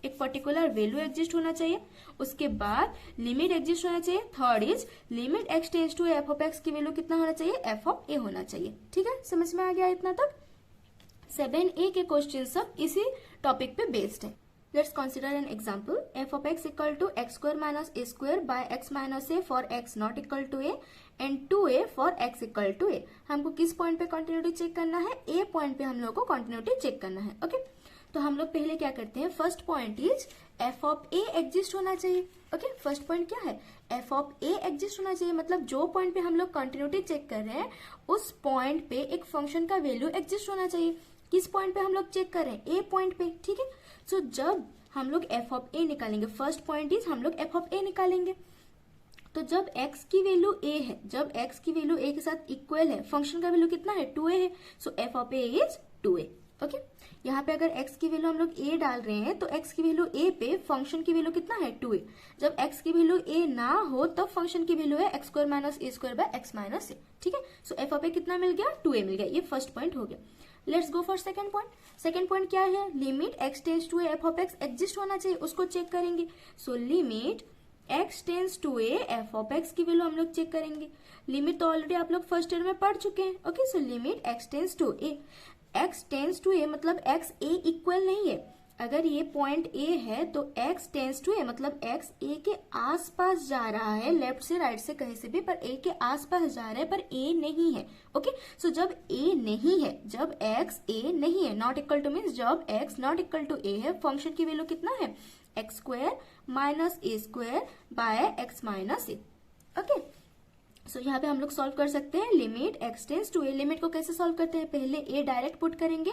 एक पर्टिकुलर वैल्यू एग्जिस्ट होना चाहिए, उसके बाद लिमिट एग्जिस्ट होना चाहिए। Third is limit x tends to f of x की वैल्यू कितना होना चाहिए, एफ ऑफ ए होना चाहिए। ठीक है, समझ में आ गया इतना तक। 7A के क्वेश्चन सब इसी टॉपिक पे बेस्ड है। Let's consider an example, f of x equal to x square minus a square by x minus a for x not equal to a and 2a for x equal to a. हमको किस point पे continuity check करना है, ए point पे हम लोग को continuity check करना है। ओके, तो हम लोग पहले क्या करते हैं, first point is f of A exist होना चाहिए। ओके, फर्स्ट पॉइंट क्या है, एफ ऑफ ए एग्जिस्ट होना चाहिए, मतलब जो पॉइंट पे हम लोग कंटिन्यूटी चेक कर रहे हैं उस पॉइंट पे एक फंक्शन का वैल्यू एग्जिस्ट होना चाहिए। किस पॉइंट पे हम लोग चेक कर रहे हैं, ए पॉइंट पे, ठीक है। सो जब हम लोग एफ ऑफ ए निकालेंगे, फर्स्ट पॉइंट इज हम लोग एफ ऑफ ए निकालेंगे, तो जब x की वैल्यू a है, जब x की वैल्यू a के साथ इक्वल है, फंक्शन का वैल्यू कितना है, 2a है, सो f of a is 2a। Okay, यहाँ पे अगर x की वैल्यू हम लोग a डाल रहे हैं तो x की वैल्यू a पे फंक्शन की वैल्यू कितना है, 2a। जब x की वैल्यू a ना हो तब फंक्शन की वैल्यू है x square minus a square by x minus a, ठीक है। सो f ऑफ a कितना मिल गया, 2a मिल गया, ये फर्स्ट पॉइंट हो गया। Let's go for second point. Second point क्या है, limit x tends to a f of x exist होना चाहिए, उसको चेक करेंगे। So limit x tends to a f of x की वैल्यू हम लोग चेक करेंगे। लिमिट तो ऑलरेडी आप लोग फर्स्ट ईयर में पढ़ चुके हैं। Okay, so limit x tends to a, x tends to a मतलब x a इक्वल नहीं है। अगर ये पॉइंट a है तो x टेंस टू ए मतलब x a के आसपास जा रहा है, लेफ्ट से राइट से कहीं से भी, पर a के आसपास जा रहा है, पर a नहीं है। ओके, सो जब a नहीं है, जब x a नहीं है, नॉट इक्वल टू मीन्स जब x not equal to a है, फंक्शन की वैल्यू कितना है, x square minus a square by x minus a. Okay, so यहाँ पे हम लोग सॉल्व कर सकते हैं limit x tends to a. Limit को कैसे सॉल्व करते हैं, पहले a डायरेक्ट पुट करेंगे,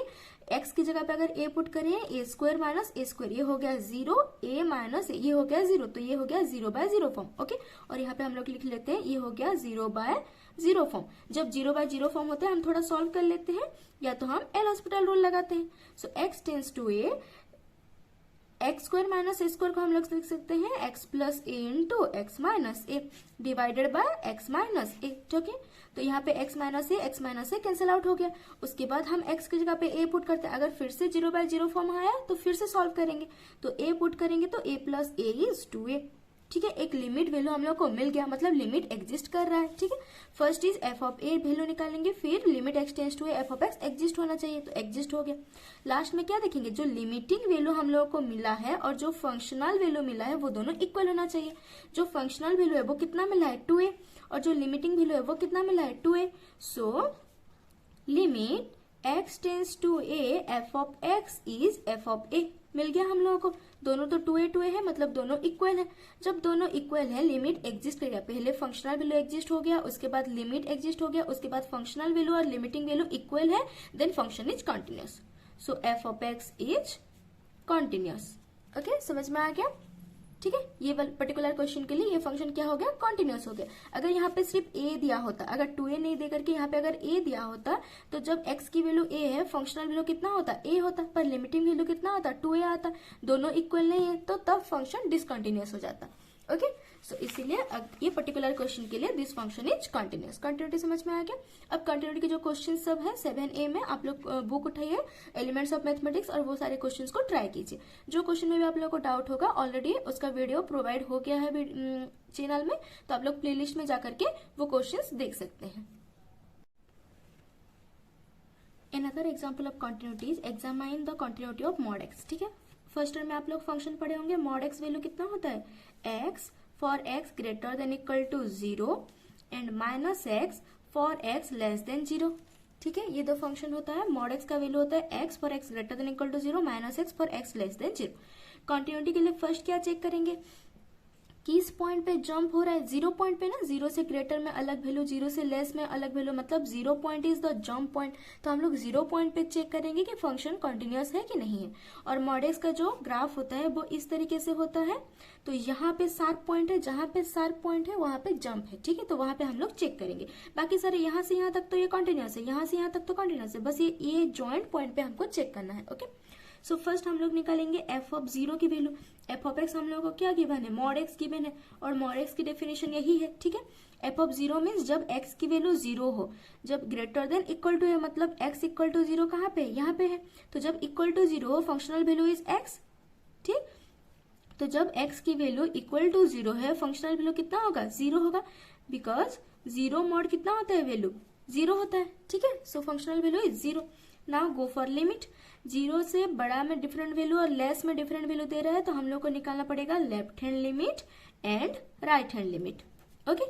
x की जगह पे अगर a पुट करें, a square minus a square, ये हो गया 0, a माइनस ये हो गया 0, तो ये हो गया 0 बाय 0 फॉर्म। ओके, और यहाँ पे हम लोग लिख लेते हैं ये हो गया 0 बाय 0 फॉर्म। जब 0 बाय 0 फॉर्म होता है हम थोड़ा सॉल्व कर लेते हैं, या तो हम एल हॉस्पिटल रूल लगाते हैं। So x tends to a, x square minus a square को हम लोग लिख सकते हैं x plus a into x minus a divided by x minus a. ठीक है, तो यहाँ पे x minus a cancel out हो गया। उसके बाद हम एक्स की जगह पे ए पुट करते हैं, अगर फिर से 0 बाय 0 फॉर्म आया तो फिर से सॉल्व करेंगे, तो ए पुट करेंगे तो ए प्लस ए इज 2a। ठीक है, एक लिमिट वैल्यू हम लोग को मिल गया, मतलब लिमिट एग्जिस्ट कर रहा है। ठीक है, first is f of a value निकालेंगे, फिर limit x tends to f of x exist होना चाहिए, तो एग्जिस्ट हो गया। लास्ट में क्या देखेंगे, जो लिमिटिंग वैल्यू हम लोगों को मिला है और जो फंक्शनल वैल्यू मिला है वो दोनों इक्वल होना चाहिए। जो फंक्शनल वैल्यू है वो कितना मिला है 2a, और जो लिमिटिंग वैल्यू है वो कितना मिला है 2a। So limit x tends to a f of x is f of a मिल गया हम लोगों को। दोनों तो 2a है, मतलब दोनों इक्वल है। जब दोनों इक्वल है लिमिट एग्जिस्ट करेगा, पहले फंक्शनल वैल्यू एग्जिस्ट हो गया, उसके बाद लिमिट एग्जिस्ट हो गया, उसके बाद फंक्शनल वैल्यू और लिमिटिंग वैल्यू इक्वल है, then function is continuous. So f of x is continuous. Okay, समझ में आ गया। ठीक है, ये पर्टिकुलर क्वेश्चन के लिए ये फंक्शन क्या हो गया, कॉन्टिन्यूअस हो गया। अगर यहाँ पे सिर्फ a दिया होता, अगर 2a नहीं दे करके यहाँ पे अगर a दिया होता, तो जब x की वैल्यू a है, फंक्शनल वैल्यू कितना होता, a होता, पर लिमिटिंग वैल्यू कितना होता, 2a आता। दोनों इक्वल नहीं है तो तब फंक्शन डिसकंटिन्यूअस हो जाता। ओके, सो इसीलिए ये पर्टिकुलर क्वेश्चन के लिए this function is continuous. Continuity समझ में आ गया। अब कंटिन्यूटी के जो क्वेश्चन सब है 7A में आप लोग बुक उठाइए, एलिमेंट्स ऑफ मैथमेटिक्स, और वो सारे क्वेश्चंस को ट्राई कीजिए। जो क्वेश्चन में भी आप लोग को डाउट होगा, ऑलरेडी उसका वीडियो प्रोवाइड हो गया है चैनल में, तो आप लोग प्लेलिस्ट में जाकर के वो क्वेश्चंस देख सकते हैं। Another example of continuity is examine the continuity of mod x। ठीक है, फर्स्ट टर्म में आप लोग फंक्शन पढ़े होंगे, mod x वैल्यू कितना होता है, x for x greater than equal to 0 and minus x for x less than 0। ठीक है, ये दो फंक्शन होता है। mod x का वैल्यू होता है x for x greater than equal to 0 minus x for x less than 0। Continuity के लिए फर्स्ट क्या चेक करेंगे, किस पॉइंट पे जंप हो रहा है, 0 पॉइंट पे ना, 0 से ग्रेटर में अलग वैल्यू, 0 से लेस में अलग वैल्यू, मतलब 0 point is the jump point. तो हम लोग 0 पॉइंट पे चेक करेंगे कि फंक्शन कंटिन्यूअस है कि नहीं है। और mod x का जो ग्राफ होता है वो इस तरीके से होता है, तो यहाँ पे शार्प पॉइंट है, जहां पे शार्प पॉइंट है वहां पे जंप है। ठीक है, तो वहां पे हम लोग चेक करेंगे। बाकी सारे यहाँ से यहाँ तक तो ये कंटिन्यूअस है, यहाँ से यहाँ तक तो कंटिन्यूअस है, बस ये जॉइंट पॉइंट पे हमको चेक करना है। ओके, सो फर्स्ट हम लोग निकालेंगे एफ ऑफ 0 की वैल्यू। एफ ऑफ एक्स हम लोगों को क्या गिवन है, mod x गिवन है, और mod x की डेफिनेशन यही है। ठीक है, एफ ऑफ 0 मीन्स जब x की वैल्यू 0 हो, जब ग्रेटर देन इक्वल टू है, मतलब x इक्वल टू 0 कहाँ पे, यहाँ पे है, तो जब इक्वल टू 0 हो, फंक्शनल वैल्यू इज x। ठीक, तो जब x की वैल्यू इक्वल टू 0 है, फंक्शनल वैल्यू कितना होगा, 0 होगा, बिकॉज 0 mod कितना होता है, वैल्यू 0 होता है। ठीक है, so functional value is 0। Now go for limit. 0 से बड़ा में डिफरेंट वैल्यू और लेस में डिफरेंट वैल्यू दे रहा है, तो हम लोग को निकालना पड़ेगा left hand limit and right hand limit. Okay,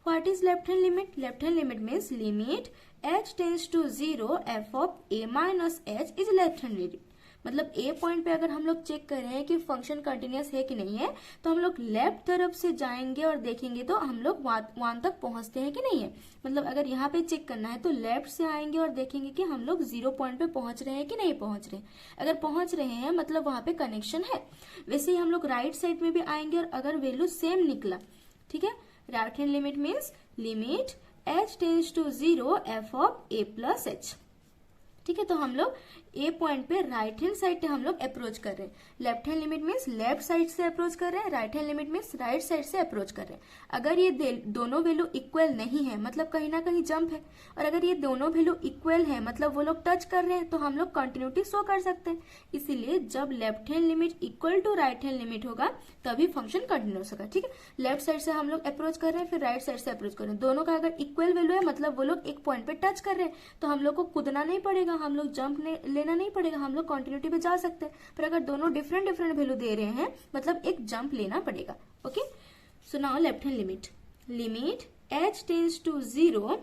what is left hand limit, left hand limit means limit h tends to 0 f of a minus h is left hand limit. मतलब ए पॉइंट पे अगर हम लोग check कर रहे हैं कि function continuous है कि नहीं है, तो हम लोग लेफ्ट तरफ से जाएंगे और देखेंगे तो हम लोग वहां तक पहुंचते हैं कि नहीं है। मतलब अगर यहाँ पे चेक करना है तो लेफ्ट से आएंगे और देखेंगे कि हम लोग 0 पॉइंट पे पहुंच रहे हैं कि नहीं पहुंच रहे। अगर पहुंच रहे हैं मतलब वहां पे कनेक्शन है। वैसे ही हम लोग राइट साइड में भी आएंगे और अगर वैल्यू सेम निकला, ठीक है, right hand limit means limit h tends to 0 f of a plus h। ठीक है, तो हम लोग ए पॉइंट पे राइट हैंड साइड से हम लोग अप्रोच कर रहे हैं। Left hand limit means left side से अप्रोच कर रहे हैं, right hand limit means right side से अप्रोच कर रहे हैं। अगर ये दोनों वैल्यू इक्वल नहीं है मतलब कहीं ना कहीं जंप है, और अगर ये दोनों वैल्यू इक्वल है मतलब वो लोग टच कर रहे हैं, तो हम लोग कंटिन्यूटी शो कर सकते हैं। इसीलिए जब left hand limit equal to right hand limit होगा तभी फंक्शन कंटिन्यूअस होगा। ठीक है, लेफ्ट साइड से हम लोग अप्रोच कर रहे हैं, फिर राइट साइड से अप्रोच कर रहे हैं, दोनों का अगर इक्वल वैल्यू है मतलब वो लोग एक पॉइंट पे टच कर रहे हैं, तो हम लोग को कूदना नहीं पड़ेगा, हम लोग जंप लेना नहीं पड़ेगा, हम लोग कंटिन्यूटी पे जा सकते हैं। पर अगर दोनों डिफरेंट डिफरेंट वैल्यू दे रहे हैं मतलब एक जंप लेना पड़ेगा। Okay, so now left hand limit h tends to 0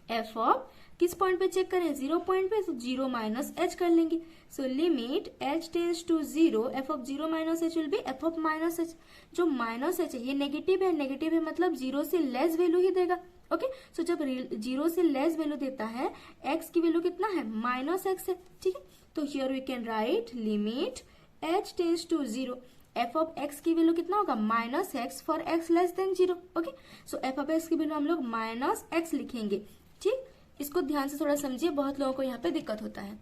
f of, किस पॉइंट पे चेक करें, 0 पॉइंट पे, तो 0 माइनस h कर लेंगे। So limit h tends to 0 f of 0 minus h will be f of minus h। जो minus h है ये नेगेटिव है मतलब 0 से लेस वैल्यू ही देगा। ओके, सो जब 0 से लेस वैल्यू देता है, x की वैल्यू कितना है, माइनस x है। ठीक है, तो here we can write limit h tends to 0 f of x की वैल्यू कितना होगा, minus x for x less than 0। Okay, so f of x की वैल्यू हम लोग माइनस x लिखेंगे। ठीक, इसको ध्यान से थोड़ा समझिए, बहुत लोगों को यहाँ पे दिक्कत होता है।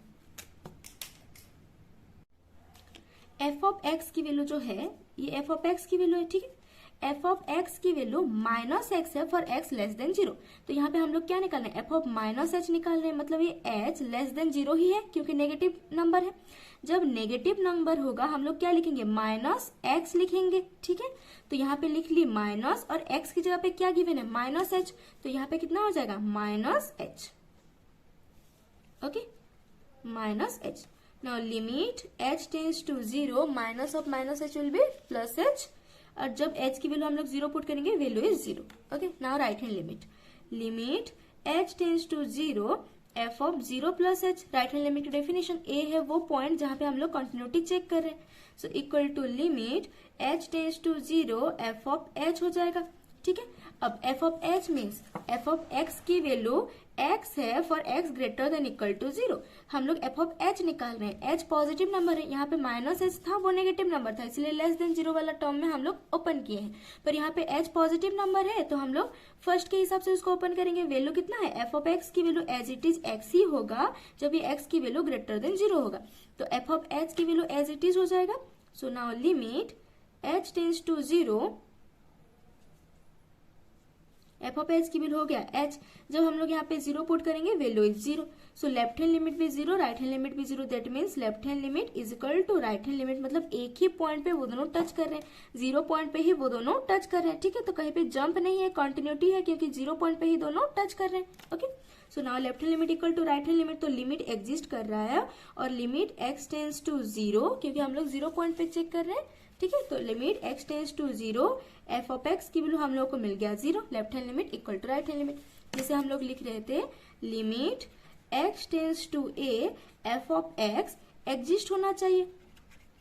f ऑफ x की वैल्यू जो है ये f ऑफ x की वैल्यू है। ठीक है, f ऑफ x की वैल्यू माइनस x है फॉर x लेस देन 0। तो यहाँ पे हम लोग क्या निकाल रहे हैं, f ऑफ माइनस h निकाल रहे हैं, मतलब ये h लेस देन 0 ही है क्योंकि नेगेटिव नंबर है। जब नेगेटिव नंबर होगा हम लोग क्या लिखेंगे, माइनस x लिखेंगे। ठीक है, तो यहाँ पे लिख ली माइनस, और x की जगह पे क्या गिवन है, माइनस h, तो यहाँ पे कितना हो जाएगा, minus h। Okay, minus h। Now limit h tends to 0 minus of minus h will be plus h, और जब h की वैल्यू हम लोग 0 पुट करेंगे value is 0। Okay, now right hand limit h tends to 0 f of 0 plus h। Right hand limit की definition a है वो point जहां पे हम लोग कंटिन्यूटी चेक कर रहे हैं। So equal to limit h tends to 0 f of h हो जाएगा। ठीक है, अब f of h means f of x की वैल्यू x है for x greater than equal to 0। हम लोग f ऑफ h निकाल रहे हैं, h पॉजिटिव नंबर है, यहाँ पे माइनस h था वो नेगेटिव नंबर था, इसलिए लेस देन 0 वाला टर्म में हम लोग ओपन किए हैं। पर यहाँ पे h पॉजिटिव नंबर है तो हम लोग फर्स्ट के हिसाब से उसको ओपन करेंगे। वैल्यू कितना है, f ऑफ x की value as it is x ही होगा जब ये x की वैल्यू ग्रेटर देन 0 होगा, तो f ऑफ h की वैल्यू एज इट इज हो जाएगा। So now limit h tends to 0 f of h की वैल्यू हो गया h, जब हम लोग यहाँ पे 0 पुट करेंगे value is 0। So left hand limit भी 0, राइट हैंड लिमिट भी 0, that means left hand limit is equal to right hand limit, मतलब एक ही पॉइंट पे वो दोनों टच कर रहे हैं, 0 पॉइंट पे ही वो दोनों टच कर रहे हैं। ठीक है, तो कहीं पे जंप नहीं है, कंटिन्यूटी है क्योंकि 0 पॉइंट पे ही दोनों टच कर रहे हैं। Okay, so now left hand limit equal to right hand limit, तो लिमिट एग्जिस्ट कर रहा है, और लिमिट x टेंड्स टू 0 क्योंकि हम लोग 0 पॉइंट पे चेक कर रहे हैं। ठीक है, तो limit x tends to 0 f of x की वैल्यू हम लोग को मिल गया 0, left hand limit equal to right hand limit. जैसे हम लोग लिख रहे थे limit x tends to a f of x exist होना चाहिए,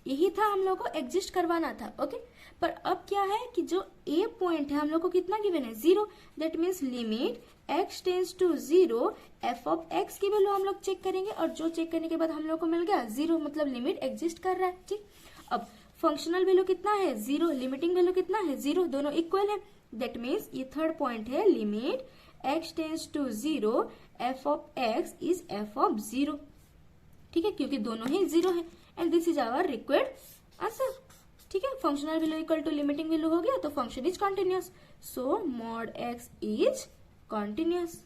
यही था हम लोग को एग्जिस्ट करवाना था। ओके, पर अब क्या है कि जो a पॉइंट है हम लोग को कितना गिवन है, 0, that means limit x tends to 0 f of x की वैल्यू हम लोग चेक करेंगे, और जो चेक करने के बाद हम लोग को मिल गया 0, मतलब लिमिट एग्जिस्ट कर रहा है। ठीक, अब फंक्शनल वैल्यू कितना है, 0, लिमिटिंग वैल्यू कितना है, 0, दोनों इक्वल है, दैट मीन्स ये थर्ड पॉइंट है, limit x tends to 0 f of x is f of 0। ठीक है, क्योंकि दोनों ही 0 है, and this is our required answer. ठीक है, functional value equal to limiting value हो गया तो function is continuous, so mod x is continuous.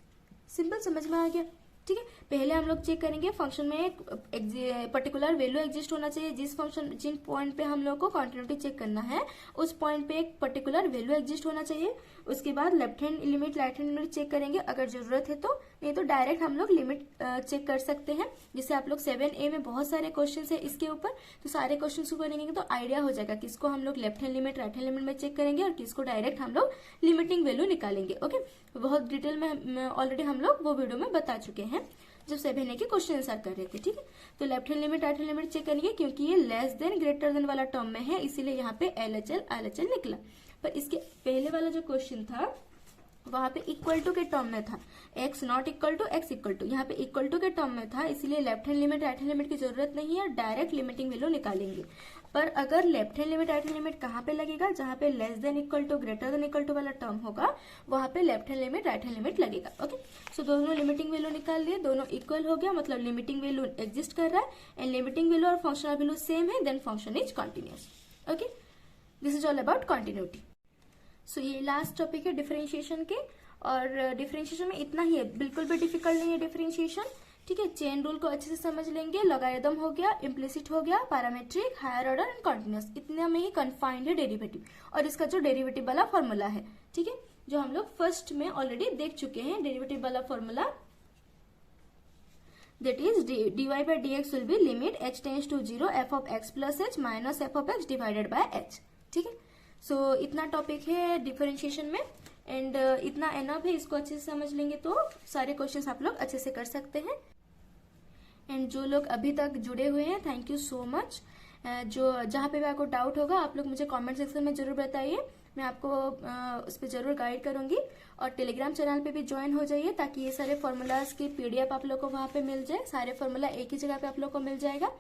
Simple, समझ में आ गया। ठीक है, पहले हम लोग चेक करेंगे फंक्शन में एक पर्टिकुलर वैल्यू एग्जिस्ट होना चाहिए, जिन पॉइंट पे हम लोग को कंटिन्यूटी चेक करना है उस पॉइंट पे एक पर्टिकुलर वैल्यू एग्जिस्ट होना चाहिए। उसके बाद left hand limit right hand limit check करेंगे अगर जरूरत है तो, नहीं तो डायरेक्ट हम लोग लिमिट चेक कर सकते हैं। जैसे आप लोग 7A में बहुत सारे क्वेश्चन है इसके ऊपर, तो सारे क्वेश्चन को करेंगे तो आइडिया हो जाएगा किसको हम लोग left hand limit right hand limit में चेक करेंगे और किसको डायरेक्ट हम लोग लिमिटिंग वैल्यू निकालेंगे। ओके, बहुत डिटेल में ऑलरेडी हम लोग वो वीडियो में बता चुके हैं। जब 7a के क्वेश्चन आंसर कर रहे थे, ठीक है। तो left hand limit right hand limit check करेंगे, क्योंकि ये लेस देन ग्रेटर देन वाला टर्म में है, इसीलिए यहाँ पे LHL निकला। पर इसके पहले वाला जो क्वेश्चन था वहां पे इक्वल टू के टर्म में था, x not equal to x equal to, यहाँ पे इक्वल टू के टर्म में था, इसलिए left hand limit right hand limit की जरूरत नहीं है, डायरेक्ट लिमिटिंग वैल्यू निकालेंगे। पर अगर left hand limit right hand limit कहाँ पे लगेगा, जहां पे less than equal to greater than equal to वाला टर्म होगा, वहां पे left hand limit right hand limit लगेगा। ओके, सो दोनों लिमिटिंग वैल्यू निकाल लिए, दोनों इक्वल हो गया, मतलब लिमिटिंग वैल्यू एग्जिस्ट कर रहा है एंड लिमिटिंग वैल्यू और फंक्शनल वैल्यू सेम है, then function is continuous. Okay, this is all about continuity. So ये लास्ट टॉपिक है डिफरेंशिएशन के, और डिफरेंशिएशन में इतना ही है, बिल्कुल भी डिफिकल्ट नहीं है डिफरेंशिएशन, ठीक है। चेन रूल को अच्छे से समझ लेंगे, लॉगरिथम हो गया, इम्प्लिसिट हो गया, parametric, higher order and continuous, इतने में ही कन्फाइंड है डेरिवेटिव, और इसका जो डेरिवेटिव वाला फॉर्मूला है, ठीक है, जो हम लोग फर्स्ट में ऑलरेडी देख चुके हैं, डेरिवेटिव वाला formula, that is dy by dx will be limit h tends to 0 f of x plus h minus f of x divided by h, ठीक है। सो इतना टॉपिक है डिफरेंशिएशन में, एंड इतना एनफ है, इसको अच्छे से समझ लेंगे तो सारे क्वेश्चंस आप लोग अच्छे से कर सकते हैं। एंड जो लोग अभी तक जुड़े हुए हैं, थैंक यू सो मच। जो जहाँ पे भी आपको डाउट होगा आप लोग मुझे कमेंट सेक्शन में जरूर बताइए, मैं आपको उस पर जरूर गाइड करूंगी। और टेलीग्राम चैनल पे भी ज्वाइन हो जाइए, ताकि ये सारे फॉर्मूलाज की PDF आप लोग को वहां पे मिल जाए, सारे फॉर्मूला एक ही जगह पे आप लोग को मिल जाएगा।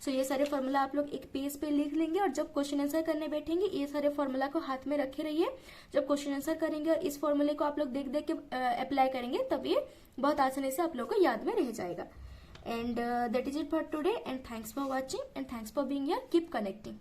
सो ये सारे फॉर्मूला आप लोग एक पेज पे लिख लेंगे, और जब क्वेश्चन आंसर करने बैठेंगे ये सारे फॉर्मूला को हाथ में रखे रहिए। जब क्वेश्चन आंसर करेंगे और इस फॉर्मूले को आप लोग देख देख के अप्लाई करेंगे, तब ये बहुत आसानी से आप लोग को याद में रह जाएगा। And that is it for today, and thanks for watching and thanks for being here. Keep connecting.